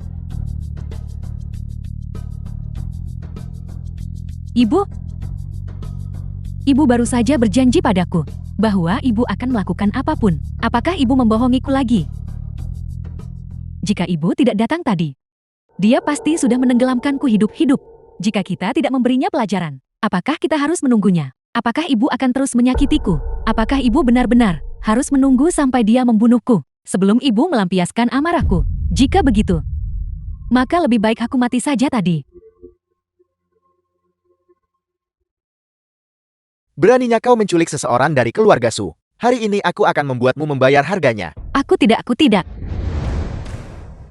Ibu baru saja berjanji padaku bahwa ibu akan melakukan apapun. Apakah ibu membohongiku lagi? Jika ibu tidak datang tadi, dia pasti sudah menenggelamkanku hidup-hidup. Jika kita tidak memberinya pelajaran, apakah kita harus menunggunya? Apakah ibu akan terus menyakitiku? Apakah ibu benar-benar harus menunggu sampai dia membunuhku sebelum ibu melampiaskan amarahku? Jika begitu, maka lebih baik aku mati saja tadi. Beraninya kau menculik seseorang dari keluarga Su. Hari ini aku akan membuatmu membayar harganya. Aku tidak.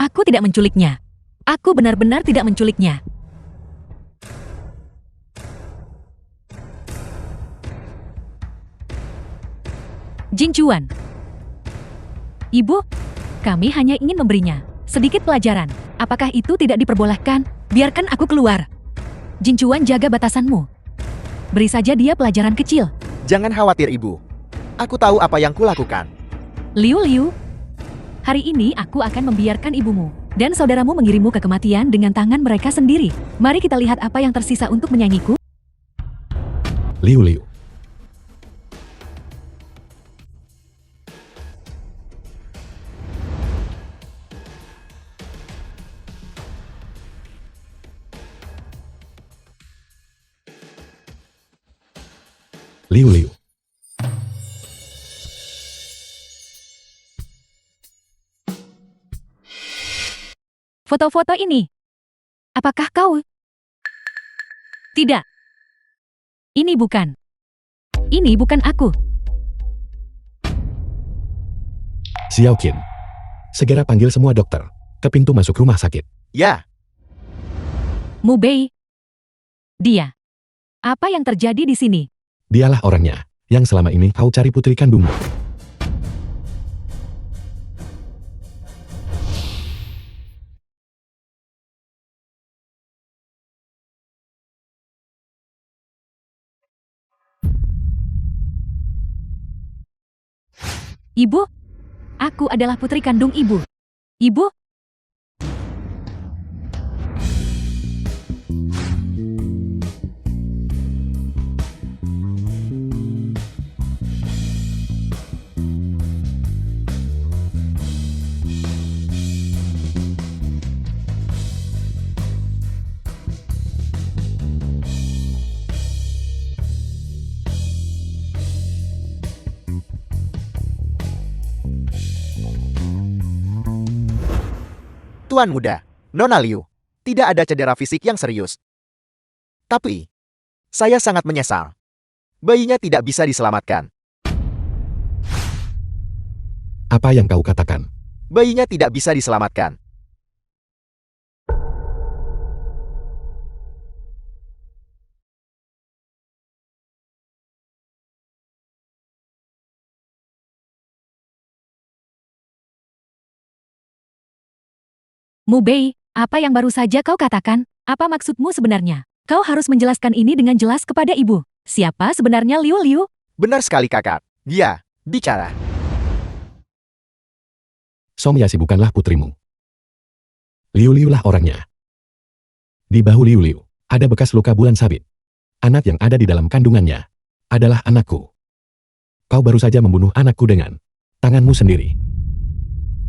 Aku tidak menculiknya. Aku benar-benar tidak menculiknya. Jinchuan. Ibu, kami hanya ingin memberinya sedikit pelajaran. Apakah itu tidak diperbolehkan? Biarkan aku keluar. Jinchuan, jaga batasanmu. Beri saja dia pelajaran kecil. Jangan khawatir, Ibu. Aku tahu apa yang kulakukan. Liu Liu, hari ini aku akan membiarkan ibumu dan saudaramu mengirimmu ke kematian dengan tangan mereka sendiri. Mari kita lihat apa yang tersisa untuk menyanyiku. Liu Liu. Liu Liu. Foto-foto ini. Apakah kau? Tidak. Ini bukan. Ini bukan aku. Xiao Qin. Segera panggil semua dokter ke pintu masuk rumah sakit. Ya, Mu Bei. Dia. Apa yang terjadi di sini? Dialah orangnya yang selama ini kau cari putri kandungmu. Ibu? Aku adalah putri kandung ibu. Ibu? Tuan muda, Nona Liu, tidak ada cedera fisik yang serius. Tapi, saya sangat menyesal. Bayinya tidak bisa diselamatkan. Apa yang kau katakan? Bayinya tidak bisa diselamatkan. Mu Bei, apa yang baru saja kau katakan? Apa maksudmu sebenarnya? Kau harus menjelaskan ini dengan jelas kepada ibu. Siapa sebenarnya Liu Liu? Benar sekali kakak. Dia, bicara. Song Yasi bukanlah putrimu. Liu Liu lah orangnya. Di bahu Liu Liu, ada bekas luka bulan sabit. Anak yang ada di dalam kandungannya adalah anakku. Kau baru saja membunuh anakku dengan tanganmu sendiri.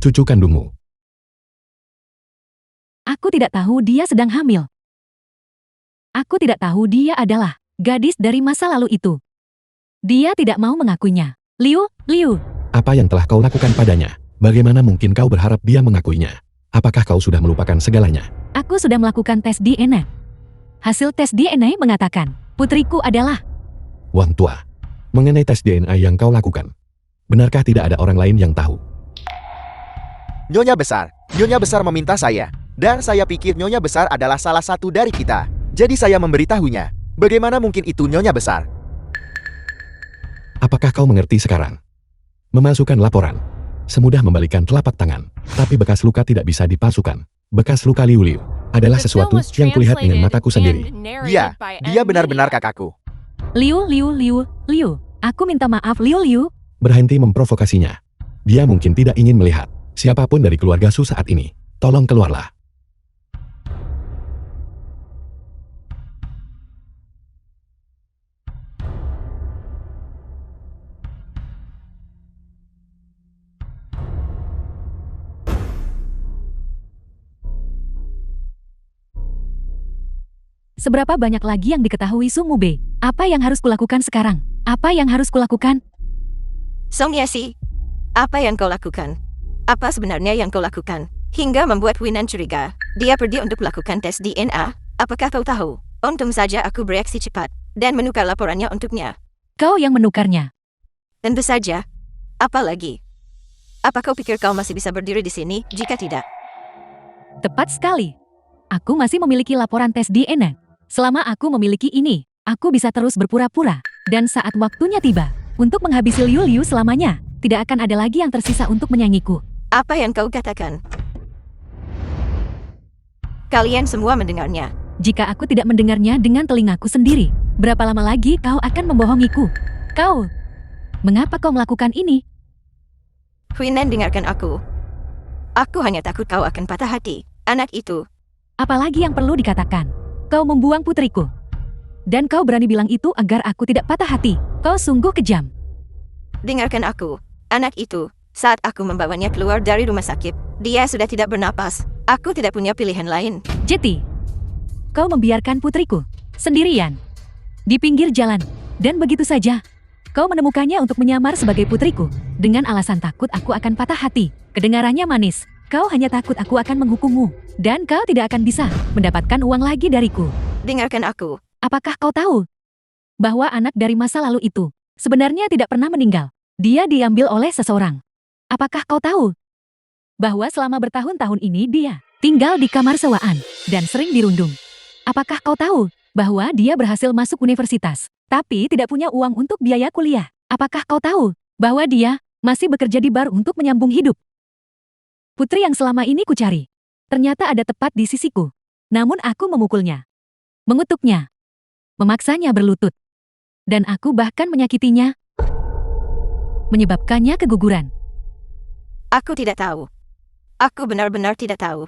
Cucu kandungmu. Aku tidak tahu dia sedang hamil. Aku tidak tahu dia adalah gadis dari masa lalu itu. Dia tidak mau mengakuinya. Liu, Liu. Apa yang telah kau lakukan padanya? Bagaimana mungkin kau berharap dia mengakuinya? Apakah kau sudah melupakan segalanya? Aku sudah melakukan tes DNA. Hasil tes DNA mengatakan, putriku adalah... Wang tua, mengenai tes DNA yang kau lakukan, benarkah tidak ada orang lain yang tahu? Nyonya besar meminta saya. Dan saya pikir Nyonya besar adalah salah satu dari kita. Jadi saya memberitahunya. Bagaimana mungkin itu Nyonya besar? Apakah kau mengerti sekarang? Memasukkan laporan semudah membalikan telapak tangan, tapi bekas luka tidak bisa dipalsukan. Bekas luka Liu Liu adalah The film sesuatu was yang kulihat dengan translated mataku sendiri. and narrated Iya, by dia M. benar-benar Media. kakakku. Liu, Liu, Liu, Liu. Aku minta maaf Liu, Liu. Berhenti memprovokasinya. Dia mungkin tidak ingin melihat siapapun dari keluarga Su saat ini. Tolong keluarlah. Seberapa banyak lagi yang diketahui Su Mu Bei? Apa yang harus kulakukan sekarang? Apa yang harus kulakukan? Song Yasi, apa yang kau lakukan? Apa sebenarnya yang kau lakukan? Hingga membuat Winan curiga. Dia pergi untuk melakukan tes DNA. Apakah kau tahu? Untung saja aku bereaksi cepat dan menukar laporannya untuknya. Kau yang menukarnya. Tentu saja. Apa lagi? Apa kau pikir kau masih bisa berdiri di sini jika tidak? Tepat sekali. Aku masih memiliki laporan tes DNA. Selama aku memiliki ini, aku bisa terus berpura-pura. Dan saat waktunya tiba, untuk menghabisi Liu Liu selamanya, tidak akan ada lagi yang tersisa untuk menyanyiku. Apa yang kau katakan? Kalian semua mendengarnya. Jika aku tidak mendengarnya dengan telingaku sendiri, berapa lama lagi kau akan membohongiku? Kau, mengapa kau melakukan ini? Huinan, dengarkan aku. Aku hanya takut kau akan patah hati. Anak itu, Apalagi yang perlu dikatakan? Kau membuang putriku. Dan kau berani bilang itu agar aku tidak patah hati. Kau sungguh kejam. dengarkan aku. Anak itu, saat aku membawanya keluar dari rumah sakit, dia sudah tidak bernapas. Aku tidak punya pilihan lain. Jeti, kau membiarkan putriku sendirian di pinggir jalan. Dan begitu saja, kau menemukannya untuk menyamar sebagai putriku. Dengan alasan takut aku akan patah hati. Kedengarannya manis. Kau hanya takut aku akan menghukummu. Dan kau tidak akan bisa mendapatkan uang lagi dariku. Dengarkan aku. Apakah kau tahu bahwa anak dari masa lalu itu sebenarnya tidak pernah meninggal? Dia diambil oleh seseorang. Apakah kau tahu bahwa selama bertahun-tahun ini dia tinggal di kamar sewaan dan sering dirundung? Apakah kau tahu bahwa dia berhasil masuk universitas, tapi tidak punya uang untuk biaya kuliah? Apakah kau tahu bahwa dia masih bekerja di bar untuk menyambung hidup? Putri yang selama ini kucari ternyata ada tepat di sisiku. Namun aku memukulnya, mengutuknya, memaksanya berlutut. Dan aku bahkan menyakitinya, menyebabkannya keguguran. Aku tidak tahu. Aku benar-benar tidak tahu.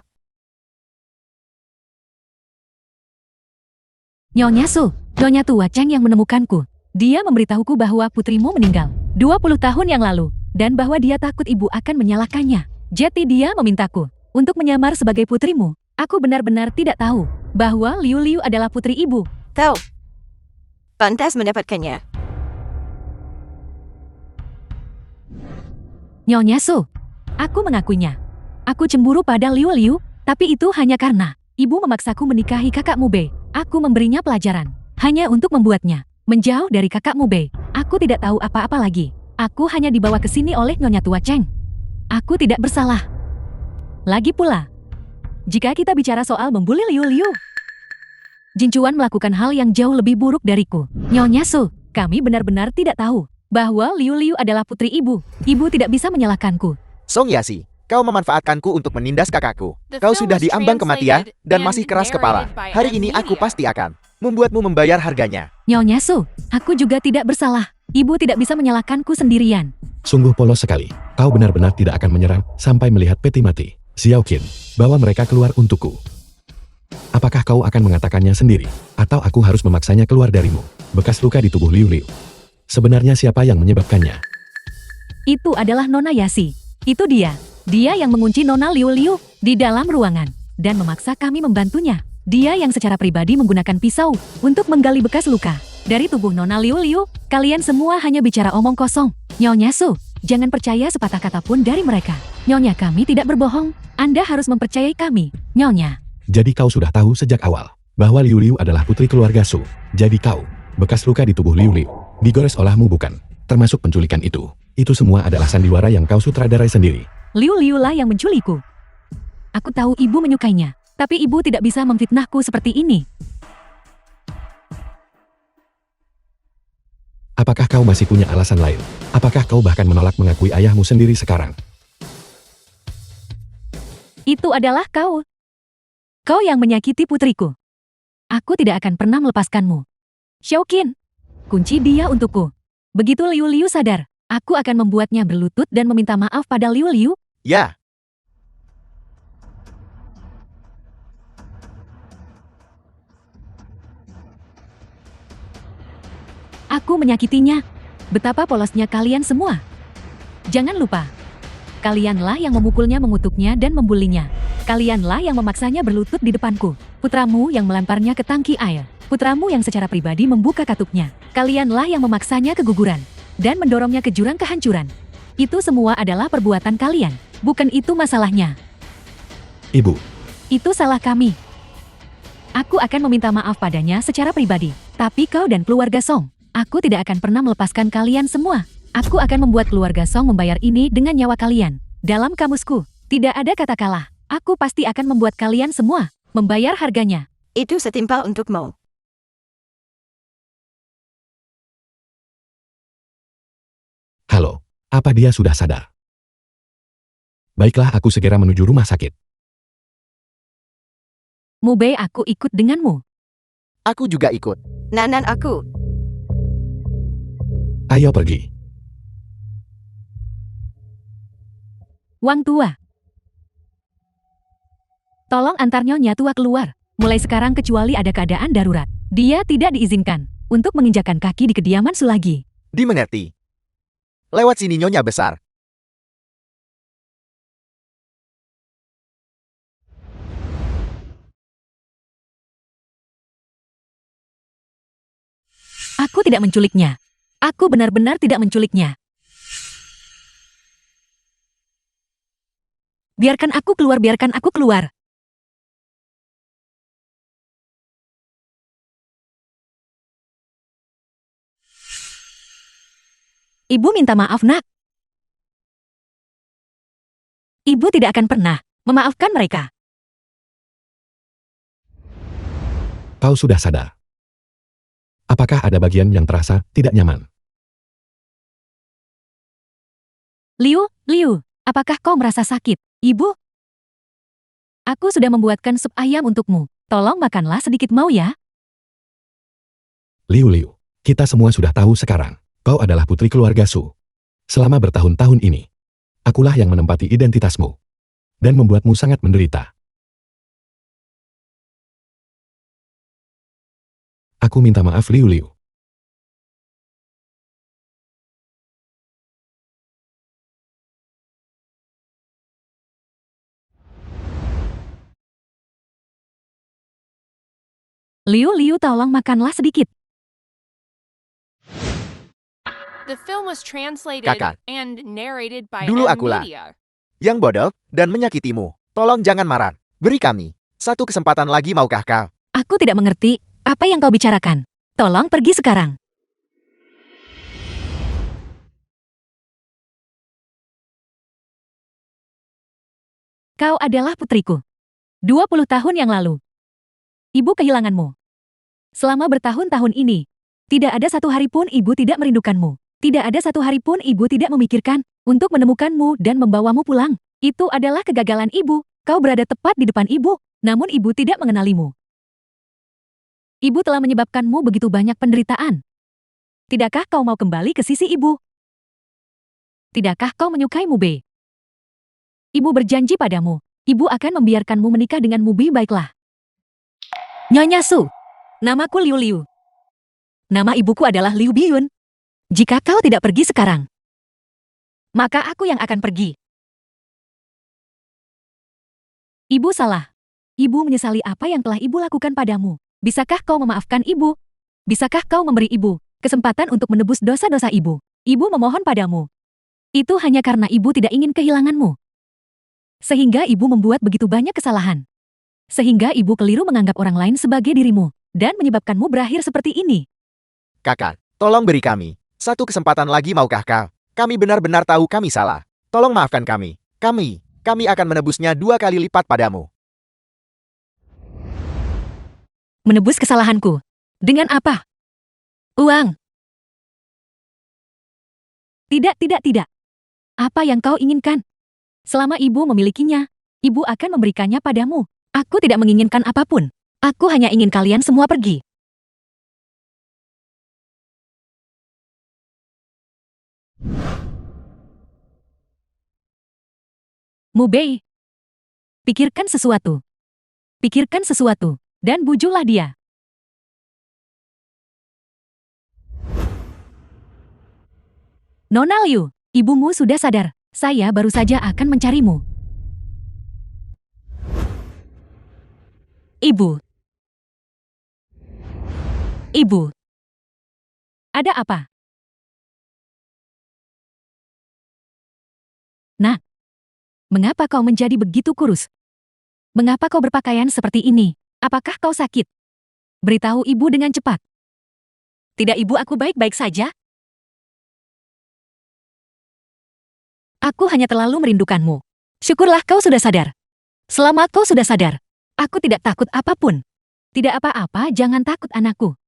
Nyonya Su, Nyonya tua Cheng yang menemukanku. Dia memberitahuku bahwa putrimu meninggal 20 tahun yang lalu, dan bahwa dia takut ibu akan menyalahkannya. Jadi dia memintaku untuk menyamar sebagai putrimu. Aku benar-benar tidak tahu bahwa Liu Liu adalah putri ibu. Tahu. Pantas mendapatkannya. Nyonya Su, aku mengakuinya. Aku cemburu pada Liu Liu, tapi itu hanya karena ibu memaksaku menikahi kakakmu Bei. Aku memberinya pelajaran, hanya untuk membuatnya menjauh dari kakakmu Bei. Aku tidak tahu apa-apa lagi. Aku hanya dibawa ke sini oleh Nyonya tua Cheng. Aku tidak bersalah. Lagi pula, jika kita bicara soal membuli Liu Liu, Jin Chuan melakukan hal yang jauh lebih buruk dariku. Nyonya Su, kami benar-benar tidak tahu bahwa Liu Liu adalah putri ibu. Ibu tidak bisa menyalahkanku. Song Yasi, kau memanfaatkanku untuk menindas kakakku. The Kau film sudah was diambang kematian translated dan and masih keras kepala. narrated by Hari ini aku Media. pasti akan membuatmu membayar harganya. Nyonya Su, aku juga tidak bersalah. Ibu tidak bisa menyalahkanku sendirian. Sungguh polos sekali. Kau benar-benar tidak akan menyerang sampai melihat peti mati. Xiao Qin, bawa mereka keluar untukku. Apakah kau akan mengatakannya sendiri, atau aku harus memaksanya keluar darimu? Bekas luka di tubuh Liu Liu. Sebenarnya siapa yang menyebabkannya? Itu adalah Nona Yasi. Itu dia. Dia yang mengunci Nona Liu Liu di dalam ruangan dan memaksa kami membantunya. Dia yang secara pribadi menggunakan pisau untuk menggali bekas luka dari tubuh Nona Liu Liu. Kalian semua hanya bicara omong kosong. Nyonya Su, jangan percaya sepatah kata pun dari mereka. Nyonya, kami tidak berbohong. Anda harus mempercayai kami, Nyonya. Jadi kau sudah tahu sejak awal bahwa Liu Liu adalah putri keluarga Su. Jadi kau, bekas luka di tubuh Liu Liu, digores olehmu bukan? Termasuk penculikan itu. Itu semua adalah sandiwara yang kau sutradarai sendiri. Liu Liu lah yang menculikku. Aku tahu ibu menyukainya, tapi ibu tidak bisa memfitnahku seperti ini. Apakah kau masih punya alasan lain? Apakah kau bahkan menolak mengakui ayahmu sendiri sekarang? Itu adalah kau. Kau yang menyakiti putriku. Aku tidak akan pernah melepaskanmu. Xiao Qin, kunci dia untukku. Begitu Liu Liu sadar, aku akan membuatnya berlutut dan meminta maaf pada Liu Liu. Ya, Aku menyakitinya. Betapa polosnya kalian semua. Jangan lupa, kalianlah yang memukulnya, mengutuknya, dan membulinya. Kalianlah yang memaksanya berlutut di depanku. Putramu yang melemparnya ke tangki air. Putramu yang secara pribadi membuka katuknya. Kalianlah yang memaksanya keguguran dan mendorongnya ke jurang kehancuran. Itu semua adalah perbuatan kalian. Bukan itu masalahnya. Ibu, Itu salah kami. Aku akan meminta maaf padanya secara pribadi. Tapi kau dan keluarga Song, aku tidak akan pernah melepaskan kalian semua. Aku akan membuat keluarga Song membayar ini dengan nyawa kalian. Dalam kamusku, tidak ada kata kalah. Aku pasti akan membuat kalian semua membayar harganya. Itu setimpal untukmu. halo, apa dia sudah sadar? Baiklah, aku segera menuju rumah sakit. Mubei, aku ikut denganmu. aku juga ikut. Nanan aku. Ayo pergi. Wang tua. Tolong antar Nyonya tua keluar. Mulai sekarang kecuali ada keadaan darurat. Dia tidak diizinkan untuk menginjakan kaki di kediaman Sulagi. Dimengerti. Lewat sini Nyonya besar. Aku tidak menculiknya. Aku benar-benar tidak menculiknya. Biarkan aku keluar, biarkan aku keluar. Ibu minta maaf, nak. Ibu tidak akan pernah memaafkan mereka. Kau sudah sadar? Apakah ada bagian yang terasa tidak nyaman? Liu, apakah kau merasa sakit? Ibu? Aku sudah membuatkan sup ayam untukmu. Tolong makanlah sedikit, mau ya? Liu, kita semua sudah tahu sekarang. Kau adalah putri keluarga Su. Selama bertahun-tahun ini, Akulah yang menempati identitasmu. Dan membuatmu sangat menderita. Aku minta maaf Liu Liu. Liu Liu, tolong makanlah sedikit. The film was translated Kakak. and narrated by Dulu M akulah Media. yang bodoh dan menyakitimu. Tolong jangan marah. Beri kami satu kesempatan lagi, maukah kau? Aku tidak mengerti apa yang kau bicarakan. Tolong pergi sekarang. Kau adalah putriku. 20 tahun yang lalu. Ibu kehilanganmu. Selama bertahun-tahun ini, tidak ada satu hari pun ibu tidak merindukanmu. Tidak ada satu hari pun ibu tidak memikirkan untuk menemukanmu dan membawamu pulang. Itu adalah kegagalan ibu. Kau berada tepat di depan ibu, namun ibu tidak mengenalimu. Ibu telah menyebabkanmu begitu banyak penderitaan. Tidakkah kau mau kembali ke sisi ibu? Tidakkah kau menyukai Mube? Ibu berjanji padamu, ibu akan membiarkanmu menikah dengan Mube, baiklah. Nyonya Su, namaku Liu Liu. Nama ibuku adalah Liu Biyun. Jika kau tidak pergi sekarang, maka aku yang akan pergi. Ibu salah. Ibu menyesali apa yang telah ibu lakukan padamu. Bisakah kau memaafkan ibu? Bisakah kau memberi ibu kesempatan untuk menebus dosa-dosa ibu? Ibu memohon padamu. Itu hanya karena ibu tidak ingin kehilanganmu. Sehingga ibu membuat begitu banyak kesalahan. Sehingga ibu keliru menganggap orang lain sebagai dirimu, dan menyebabkanmu berakhir seperti ini. Kakak, tolong beri kami satu kesempatan lagi, maukah kau? Kami benar-benar tahu kami salah. Tolong maafkan kami. Kami akan menebusnya 2 kali lipat padamu. Menebus kesalahanku. Dengan apa? Uang. Tidak. Apa yang kau inginkan? Selama ibu memilikinya, ibu akan memberikannya padamu. Aku tidak menginginkan apapun. Aku hanya ingin kalian semua pergi. Mubei, pikirkan sesuatu. Pikirkan sesuatu, dan bujulah dia. Nona Liu, ibumu sudah sadar. Saya baru saja akan mencarimu. Ibu. Ada apa? Nak, mengapa kau menjadi begitu kurus? Mengapa kau berpakaian seperti ini? Apakah kau sakit? Beritahu ibu dengan cepat. Tidak ibu, aku baik-baik saja. Aku hanya terlalu merindukanmu. Syukurlah kau sudah sadar. Selama kau sudah sadar, aku tidak takut apapun. Tidak apa-apa, jangan takut anakku.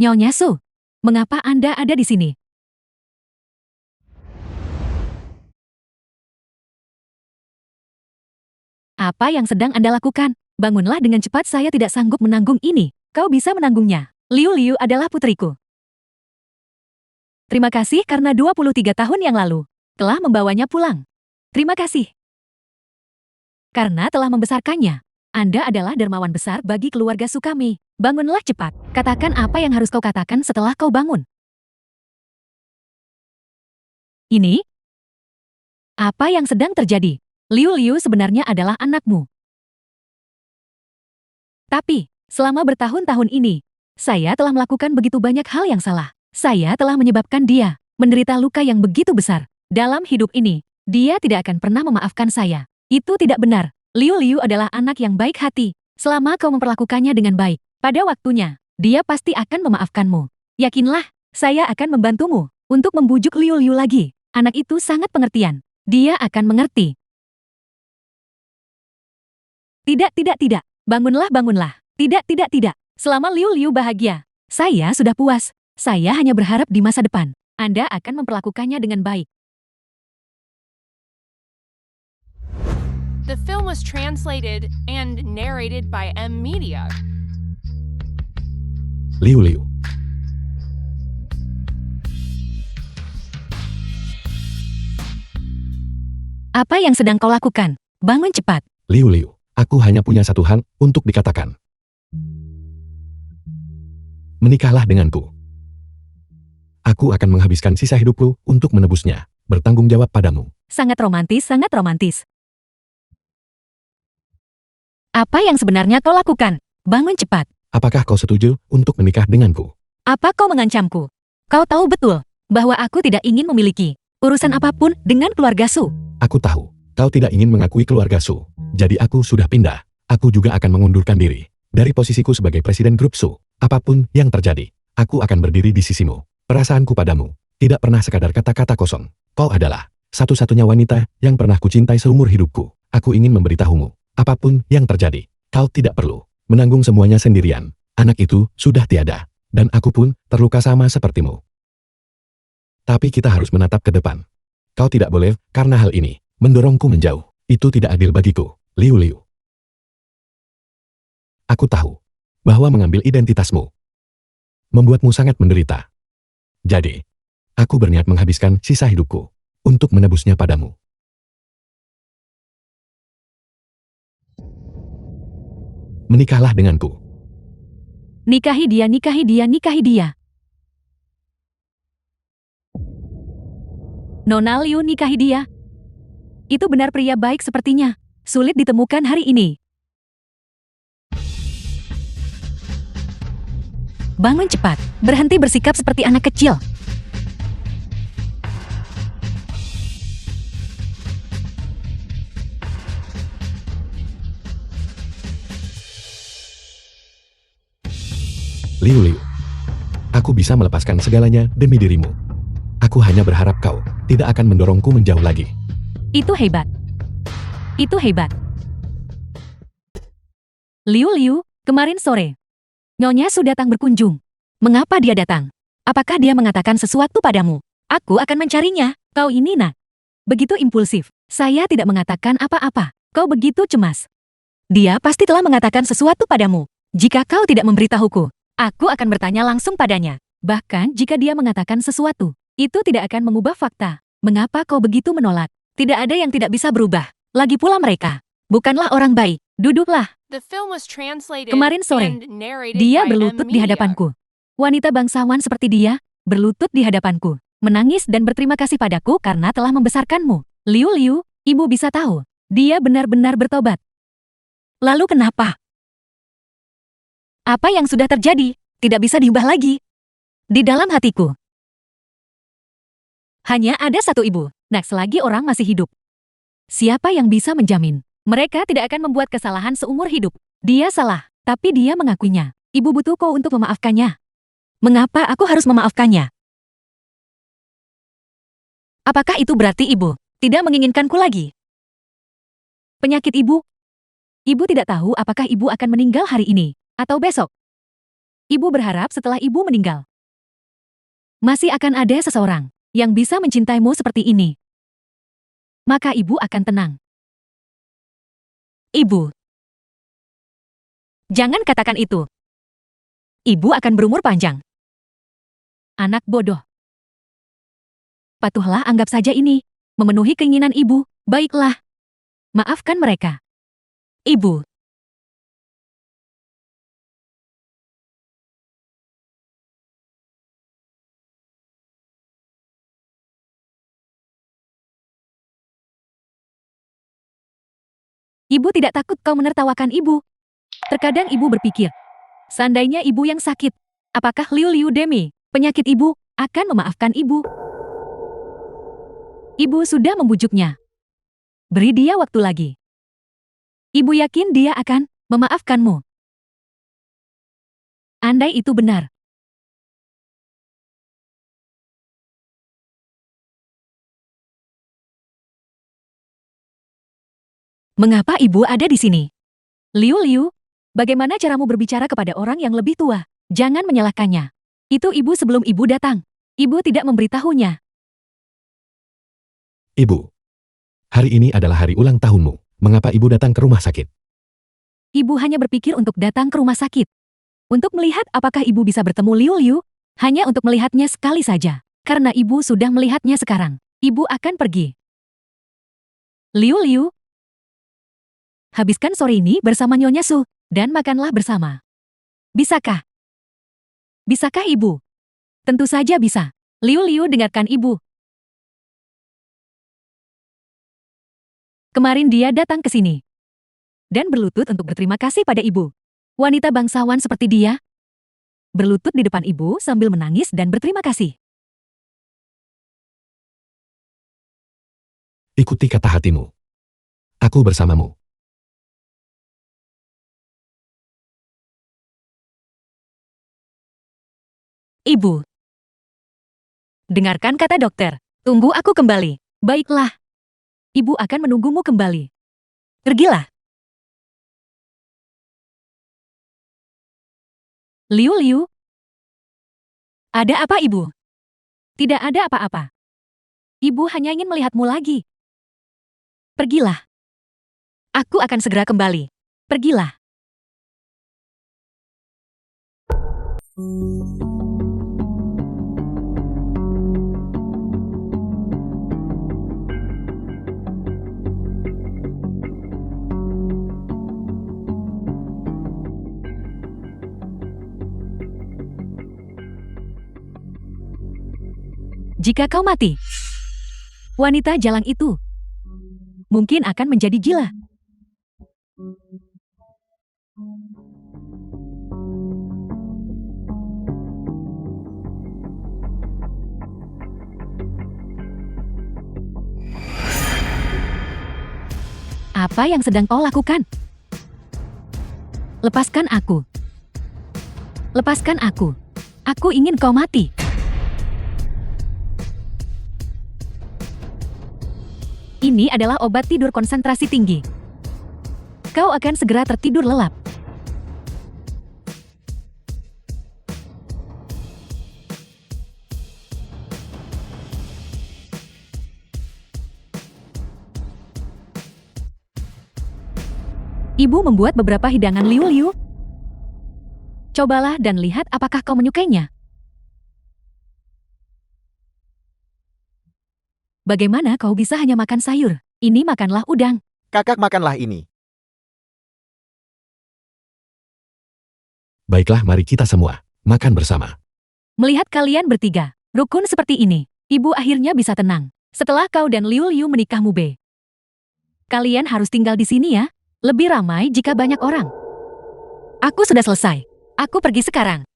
Nyonya Su, mengapa Anda ada di sini? Apa yang sedang Anda lakukan? Bangunlah dengan cepat, saya tidak sanggup menanggung ini. Kau bisa menanggungnya. Liu Liu adalah putriku. Terima kasih karena 23 tahun yang lalu telah membawanya pulang. Terima kasih. Karena telah membesarkannya. Anda adalah dermawan besar bagi keluarga Sukami. Bangunlah cepat. Katakan apa yang harus kau katakan setelah kau bangun. Ini? Apa yang sedang terjadi? Liu Liu sebenarnya adalah anakmu. Tapi, selama bertahun-tahun ini, saya telah melakukan begitu banyak hal yang salah. Saya telah menyebabkan dia menderita luka yang begitu besar. Dalam hidup ini, dia tidak akan pernah memaafkan saya. Itu tidak benar. Liu Liu adalah anak yang baik hati. Selama kau memperlakukannya dengan baik, pada waktunya, dia pasti akan memaafkanmu. Yakinlah, saya akan membantumu untuk membujuk Liu Liu lagi. Anak itu sangat pengertian. Dia akan mengerti. Tidak. Bangunlah. Tidak. Selama Liu Liu bahagia, saya sudah puas. Saya hanya berharap di masa depan, Anda akan memperlakukannya dengan baik. The film was translated and narrated by M Media. Liu Liu. Apa yang sedang kau lakukan? Bangun cepat. Liu Liu, aku hanya punya satu hal untuk dikatakan. Menikahlah denganku. Aku akan menghabiskan sisa hidupku untuk menebusnya. Bertanggung jawab padamu. Sangat romantis, sangat romantis. Apa yang sebenarnya kau lakukan? Bangun cepat. Apakah kau setuju untuk menikah denganku? Apa kau mengancamku? Kau tahu betul bahwa aku tidak ingin memiliki urusan apapun dengan keluarga Su. Aku tahu, kau tidak ingin mengakui keluarga Su. Jadi aku sudah pindah. Aku juga akan mengundurkan diri dari posisiku sebagai presiden grup Su. Apapun yang terjadi, aku akan berdiri di sisimu. Perasaanku padamu tidak pernah sekadar kata-kata kosong. Kau adalah satu-satunya wanita yang pernah kucintai seumur hidupku. Aku ingin memberitahumu, apapun yang terjadi, kau tidak perlu menanggung semuanya sendirian. Anak itu sudah tiada, dan aku pun terluka sama sepertimu. Tapi kita harus menatap ke depan. Kau tidak boleh, karena hal ini mendorongku menjauh. Itu tidak adil bagiku, Liu Liu. Aku tahu bahwa mengambil identitasmu membuatmu sangat menderita. Jadi, aku berniat menghabiskan sisa hidupku untuk menebusnya padamu. Menikahlah denganku. Nikahi dia, nikahi dia, nikahi dia. Nona Liu, nikahi dia. Itu benar pria baik sepertinya. Sulit ditemukan hari ini. Bangun cepat. Berhenti bersikap seperti anak kecil. Liu Liu, aku bisa melepaskan segalanya demi dirimu. Aku hanya berharap kau tidak akan mendorongku menjauh lagi. Itu hebat. Itu hebat. Liu Liu, kemarin sore, Nyonya Su datang berkunjung. Mengapa dia datang? Apakah dia mengatakan sesuatu padamu? Aku akan mencarinya. Kau ini nak. Begitu impulsif. Saya tidak mengatakan apa-apa. Kau begitu cemas. Dia pasti telah mengatakan sesuatu padamu. Jika kau tidak memberitahuku, aku akan bertanya langsung padanya. Bahkan jika dia mengatakan sesuatu, itu tidak akan mengubah fakta. Mengapa kau begitu menolak? Tidak ada yang tidak bisa berubah. Lagi pula mereka bukanlah orang baik. Duduklah. The film was translated Kemarin sore, and narrated dia by M berlutut di Media. hadapanku. Wanita bangsawan seperti dia, berlutut di hadapanku, menangis dan berterima kasih padaku karena telah membesarkanmu. Liu Liu, ibu bisa tahu, dia benar-benar bertobat. Lalu kenapa? Apa yang sudah terjadi, tidak bisa diubah lagi. Di dalam hatiku, hanya ada satu ibu, nah selagi orang masih hidup. Siapa yang bisa menjamin? Mereka tidak akan membuat kesalahan seumur hidup. Dia salah, tapi dia mengakuinya. Ibu butuh kau untuk memaafkannya. Mengapa aku harus memaafkannya? Apakah itu berarti ibu tidak menginginkanku lagi? Penyakit ibu? Ibu tidak tahu apakah ibu akan meninggal hari ini atau besok. Ibu berharap setelah ibu meninggal, masih akan ada seseorang yang bisa mencintaimu seperti ini. Maka ibu akan tenang. Ibu, jangan katakan itu. Ibu akan berumur panjang. Anak bodoh. Patuhlah, anggap saja ini memenuhi keinginan ibu. Baiklah. Maafkan mereka. Ibu. Ibu tidak takut kau menertawakan ibu. Terkadang ibu berpikir, seandainya ibu yang sakit, apakah Liu Liu Demi, penyakit ibu, akan memaafkan ibu? Ibu sudah membujuknya. Beri dia waktu lagi. Ibu yakin dia akan memaafkanmu. Andai itu benar. Mengapa ibu ada di sini? Liu Liu, bagaimana caramu berbicara kepada orang yang lebih tua? Jangan menyalahkannya. Itu ibu sebelum ibu datang. Ibu tidak memberitahunya. Ibu, hari ini adalah hari ulang tahunmu. Mengapa ibu datang ke rumah sakit? Ibu hanya berpikir untuk datang ke rumah sakit. Untuk melihat apakah ibu bisa bertemu Liu Liu, hanya untuk melihatnya sekali saja. Karena ibu sudah melihatnya sekarang, ibu akan pergi. Liu Liu, habiskan sore ini bersama Nyonya Su, dan makanlah bersama. Bisakah? Bisakah ibu? Tentu saja bisa. Liu Liu dengarkan ibu. Kemarin dia datang ke sini dan berlutut untuk berterima kasih pada ibu. Wanita bangsawan seperti dia berlutut di depan ibu sambil menangis dan berterima kasih. Ikuti kata hatimu. Aku bersamamu. Ibu, dengarkan kata dokter. Tunggu aku kembali. Baiklah. Ibu akan menunggumu kembali. Pergilah. Liu Liu. Ada apa ibu? Tidak ada apa-apa. Ibu hanya ingin melihatmu lagi. Pergilah. Aku akan segera kembali. Pergilah. Jika kau mati, wanita jalang itu mungkin akan menjadi gila. Apa yang sedang kau lakukan? Lepaskan aku. Lepaskan aku. Aku ingin kau mati. Ini adalah obat tidur konsentrasi tinggi. Kau akan segera tertidur lelap. Ibu membuat beberapa hidangan Liu Liu. Cobalah dan lihat apakah kau menyukainya. Bagaimana kau bisa hanya makan sayur? Ini makanlah udang. Kakak makanlah ini. Baiklah, mari kita semua makan bersama. Melihat kalian bertiga, rukun seperti ini, ibu akhirnya bisa tenang. Setelah kau dan Liu Liu menikah Mube. Kalian harus tinggal di sini ya. Lebih ramai jika banyak orang. Aku sudah selesai. Aku pergi sekarang.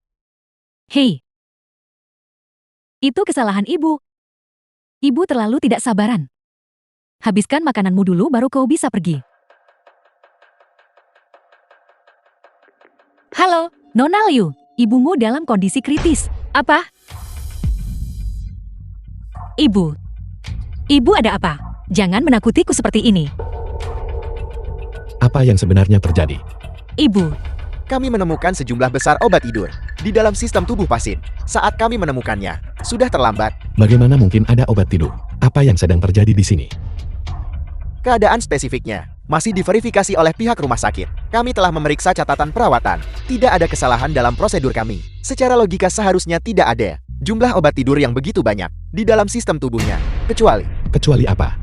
Hei. Itu kesalahan ibu. Ibu terlalu tidak sabaran. Habiskan makananmu dulu baru kau bisa pergi. Halo, Nona Liu. Ibumu dalam kondisi kritis. Apa? Ibu. Ibu ada apa? Jangan menakutiku seperti ini. Apa yang sebenarnya terjadi? Ibu. Kami menemukan sejumlah besar obat tidur di dalam sistem tubuh pasien. Saat kami menemukannya, sudah terlambat. Bagaimana mungkin ada obat tidur? Apa yang sedang terjadi di sini? Keadaan spesifiknya masih diverifikasi oleh pihak rumah sakit. Kami telah memeriksa catatan perawatan. Tidak ada kesalahan dalam prosedur kami. Secara logika seharusnya tidak ada jumlah obat tidur yang begitu banyak di dalam sistem tubuhnya. Kecuali apa?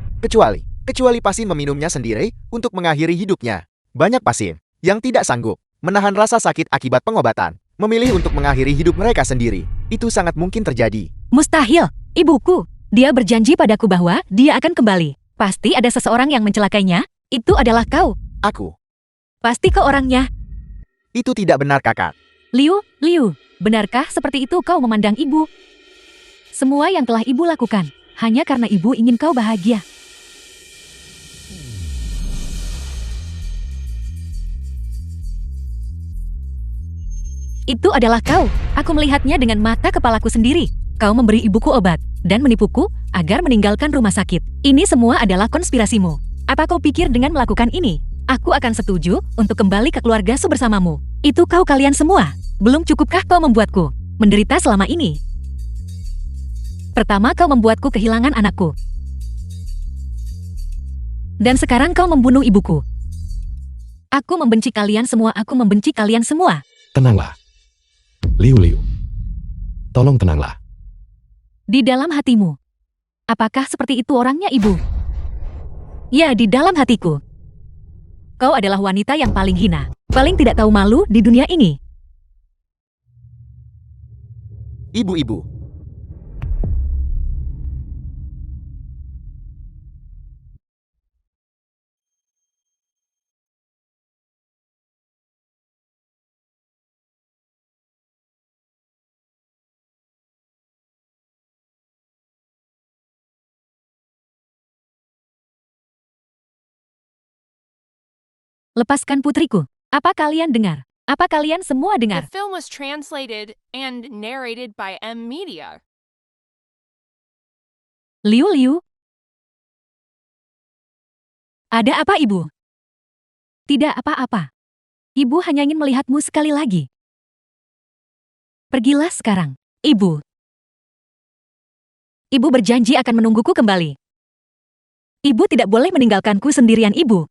Kecuali pasien meminumnya sendiri untuk mengakhiri hidupnya. Banyak pasien yang tidak sanggup menahan rasa sakit akibat pengobatan, memilih untuk mengakhiri hidup mereka sendiri. Itu sangat mungkin terjadi. Mustahil, ibuku. Dia berjanji padaku bahwa dia akan kembali. Pasti ada seseorang yang mencelakainya. Itu adalah kau. Aku. Pasti kau orangnya. Itu tidak benar, kakak. Liu, benarkah seperti itu kau memandang ibu? Semua yang telah ibu lakukan, hanya karena ibu ingin kau bahagia. Itu adalah kau. Aku melihatnya dengan mata kepalaku sendiri. Kau memberi ibuku obat dan menipuku agar meninggalkan rumah sakit. Ini semua adalah konspirasimu. Apa kau pikir dengan melakukan ini, aku akan setuju untuk kembali ke keluarga Su bersamamu? Itu kau kalian semua. Belum cukupkah kau membuatku menderita selama ini? Pertama kau membuatku kehilangan anakku. Dan sekarang kau membunuh ibuku. Aku membenci kalian semua, aku membenci kalian semua. Tenanglah. Liu Liu. Tolong tenanglah. Di dalam hatimu. Apakah seperti itu orangnya, Ibu? Ya, di dalam hatiku. Kau adalah wanita yang paling hina, paling tidak tahu malu di dunia ini. Ibu-ibu. Lepaskan putriku. Apa kalian dengar? Apa kalian semua The dengar? film was translated and narrated by M Media. Liu Liu? Ada apa, Ibu? Tidak apa-apa. Ibu hanya ingin melihatmu sekali lagi. Pergilah sekarang, Ibu. Ibu berjanji akan menungguku kembali. Ibu tidak boleh meninggalkanku sendirian, Ibu.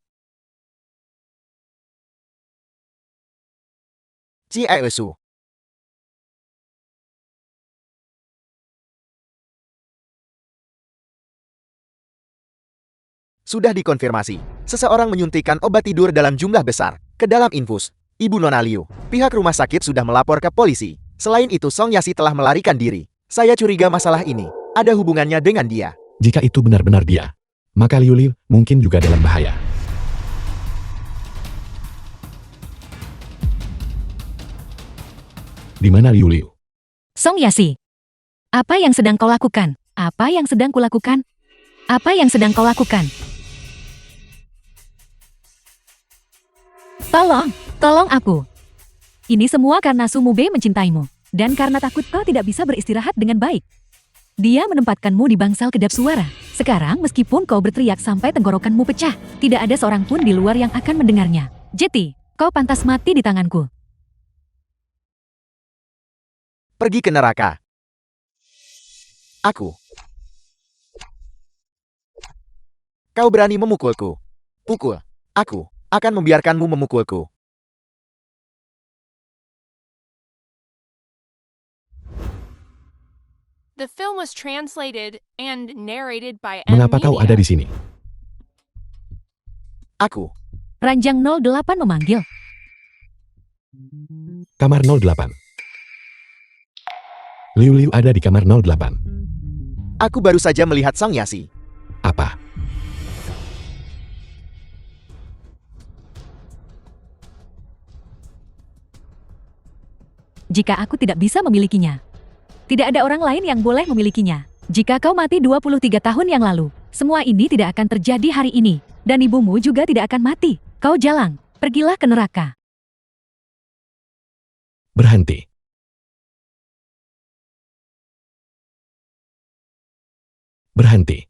Ciesu. Sudah dikonfirmasi. Seseorang menyuntikkan obat tidur dalam jumlah besar ke dalam infus. Ibu Nona Liu, pihak rumah sakit sudah melapor ke polisi. Selain itu, Song Yasi telah melarikan diri. Saya curiga masalah ini ada hubungannya dengan dia. Jika itu benar-benar dia, maka Liu Liu mungkin juga dalam bahaya. Di mana Liu Liu? Song Yasi. Apa yang sedang kau lakukan? Apa yang sedang kulakukan? Apa yang sedang kau lakukan? Tolong aku. Ini semua karena Su Mube mencintaimu, dan karena takut kau tidak bisa beristirahat dengan baik. Dia menempatkanmu di bangsal kedap suara. Sekarang meskipun kau berteriak sampai tenggorokanmu pecah, tidak ada seorang pun di luar yang akan mendengarnya. Jetty, kau pantas mati di tanganku. Pergi ke neraka. Aku. Kau berani memukulku. Pukul. Aku akan membiarkanmu memukulku. The film was translated and narrated by M Mengapa kau ada Media. di sini? Aku. Ranjang 08 memanggil. Kamar 08. Liu Liu ada di kamar 08. Aku baru saja melihat Song Yasi. Apa? Jika aku tidak bisa memilikinya, tidak ada orang lain yang boleh memilikinya. Jika kau mati 23 tahun yang lalu, semua ini tidak akan terjadi hari ini. Dan ibumu juga tidak akan mati. Kau jalang, pergilah ke neraka. Berhenti. Berhenti.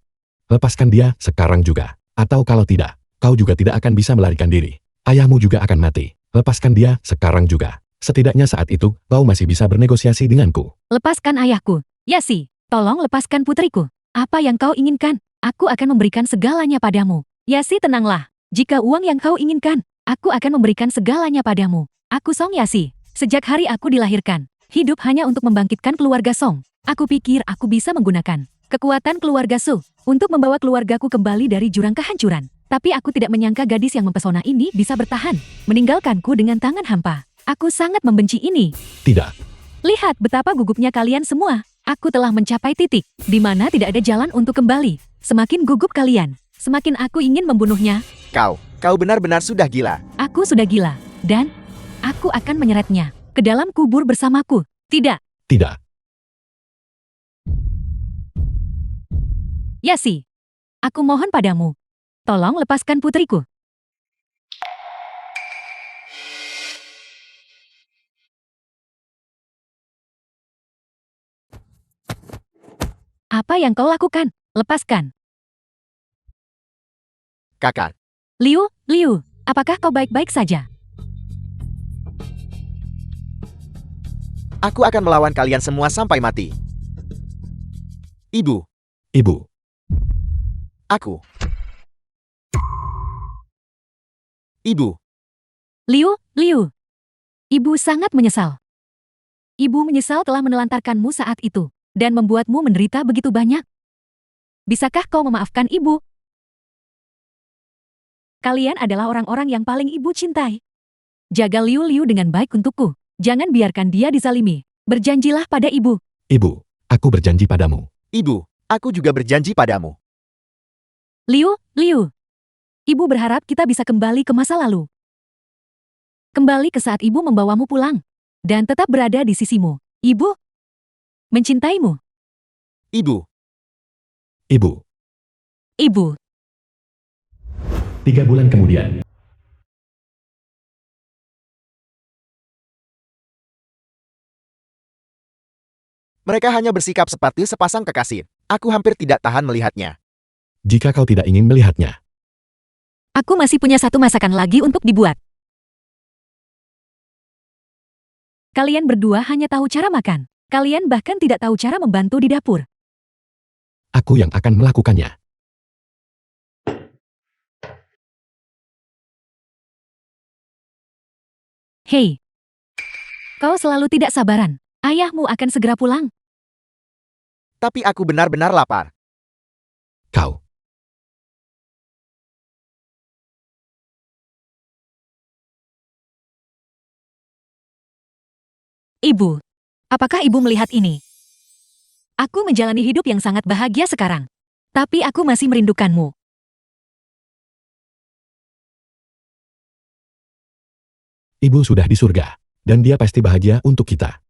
Lepaskan dia sekarang juga. Atau kalau tidak, kau juga tidak akan bisa melarikan diri. Ayahmu juga akan mati. Lepaskan dia sekarang juga. Setidaknya saat itu, kau masih bisa bernegosiasi denganku. Lepaskan ayahku. Yasi, tolong lepaskan putriku. Apa yang kau inginkan? Aku akan memberikan segalanya padamu. Yasi, tenanglah. Jika uang yang kau inginkan, aku akan memberikan segalanya padamu. Aku Song Yasi. Sejak hari aku dilahirkan, hidup hanya untuk membangkitkan keluarga Song. Aku pikir aku bisa menggunakan kekuatan keluarga Su untuk membawa keluargaku kembali dari jurang kehancuran. Tapi aku tidak menyangka gadis yang mempesona ini bisa bertahan, meninggalkanku dengan tangan hampa. Aku sangat membenci ini. Tidak. Lihat betapa gugupnya kalian semua. Aku telah mencapai titik di mana tidak ada jalan untuk kembali. Semakin gugup kalian, semakin aku ingin membunuhnya. Kau benar-benar sudah gila. Aku sudah gila, dan aku akan menyeretnya ke dalam kubur bersamaku. Tidak, Tidak. Yasi. Aku mohon padamu. Tolong lepaskan putriku. Apa yang kau lakukan? Lepaskan. Kakak. Liu, apakah kau baik-baik saja? Aku akan melawan kalian semua sampai mati. Ibu. Ibu. Aku. Ibu, Liu, Liu. Ibu sangat menyesal. Ibu menyesal telah menelantarkanmu saat itu dan membuatmu menderita begitu banyak. Bisakah kau memaafkan ibu? Kalian adalah orang-orang yang paling ibu cintai. Jaga Liu Liu dengan baik untukku. Jangan biarkan dia dizalimi. Berjanjilah pada ibu. Ibu, aku berjanji padamu. ibu, aku juga berjanji padamu. Liu, Liu. Ibu berharap kita bisa kembali ke masa lalu. Kembali ke saat ibu membawamu pulang. Dan tetap berada di sisimu. Ibu mencintaimu. Ibu, Ibu. Ibu. 3 bulan kemudian. mereka hanya bersikap seperti sepasang kekasih. Aku hampir tidak tahan melihatnya. Jika kau tidak ingin melihatnya, Aku masih punya satu masakan lagi untuk dibuat. Kalian berdua hanya tahu cara makan. Kalian bahkan tidak tahu cara membantu di dapur. aku yang akan melakukannya. Hei. Kau selalu tidak sabaran. Ayahmu akan segera pulang. Tapi aku benar-benar lapar. Kau. Ibu. Apakah ibu melihat ini? Aku menjalani hidup yang sangat bahagia sekarang. Tapi aku masih merindukanmu. Ibu sudah di surga. Dan dia pasti bahagia untuk kita.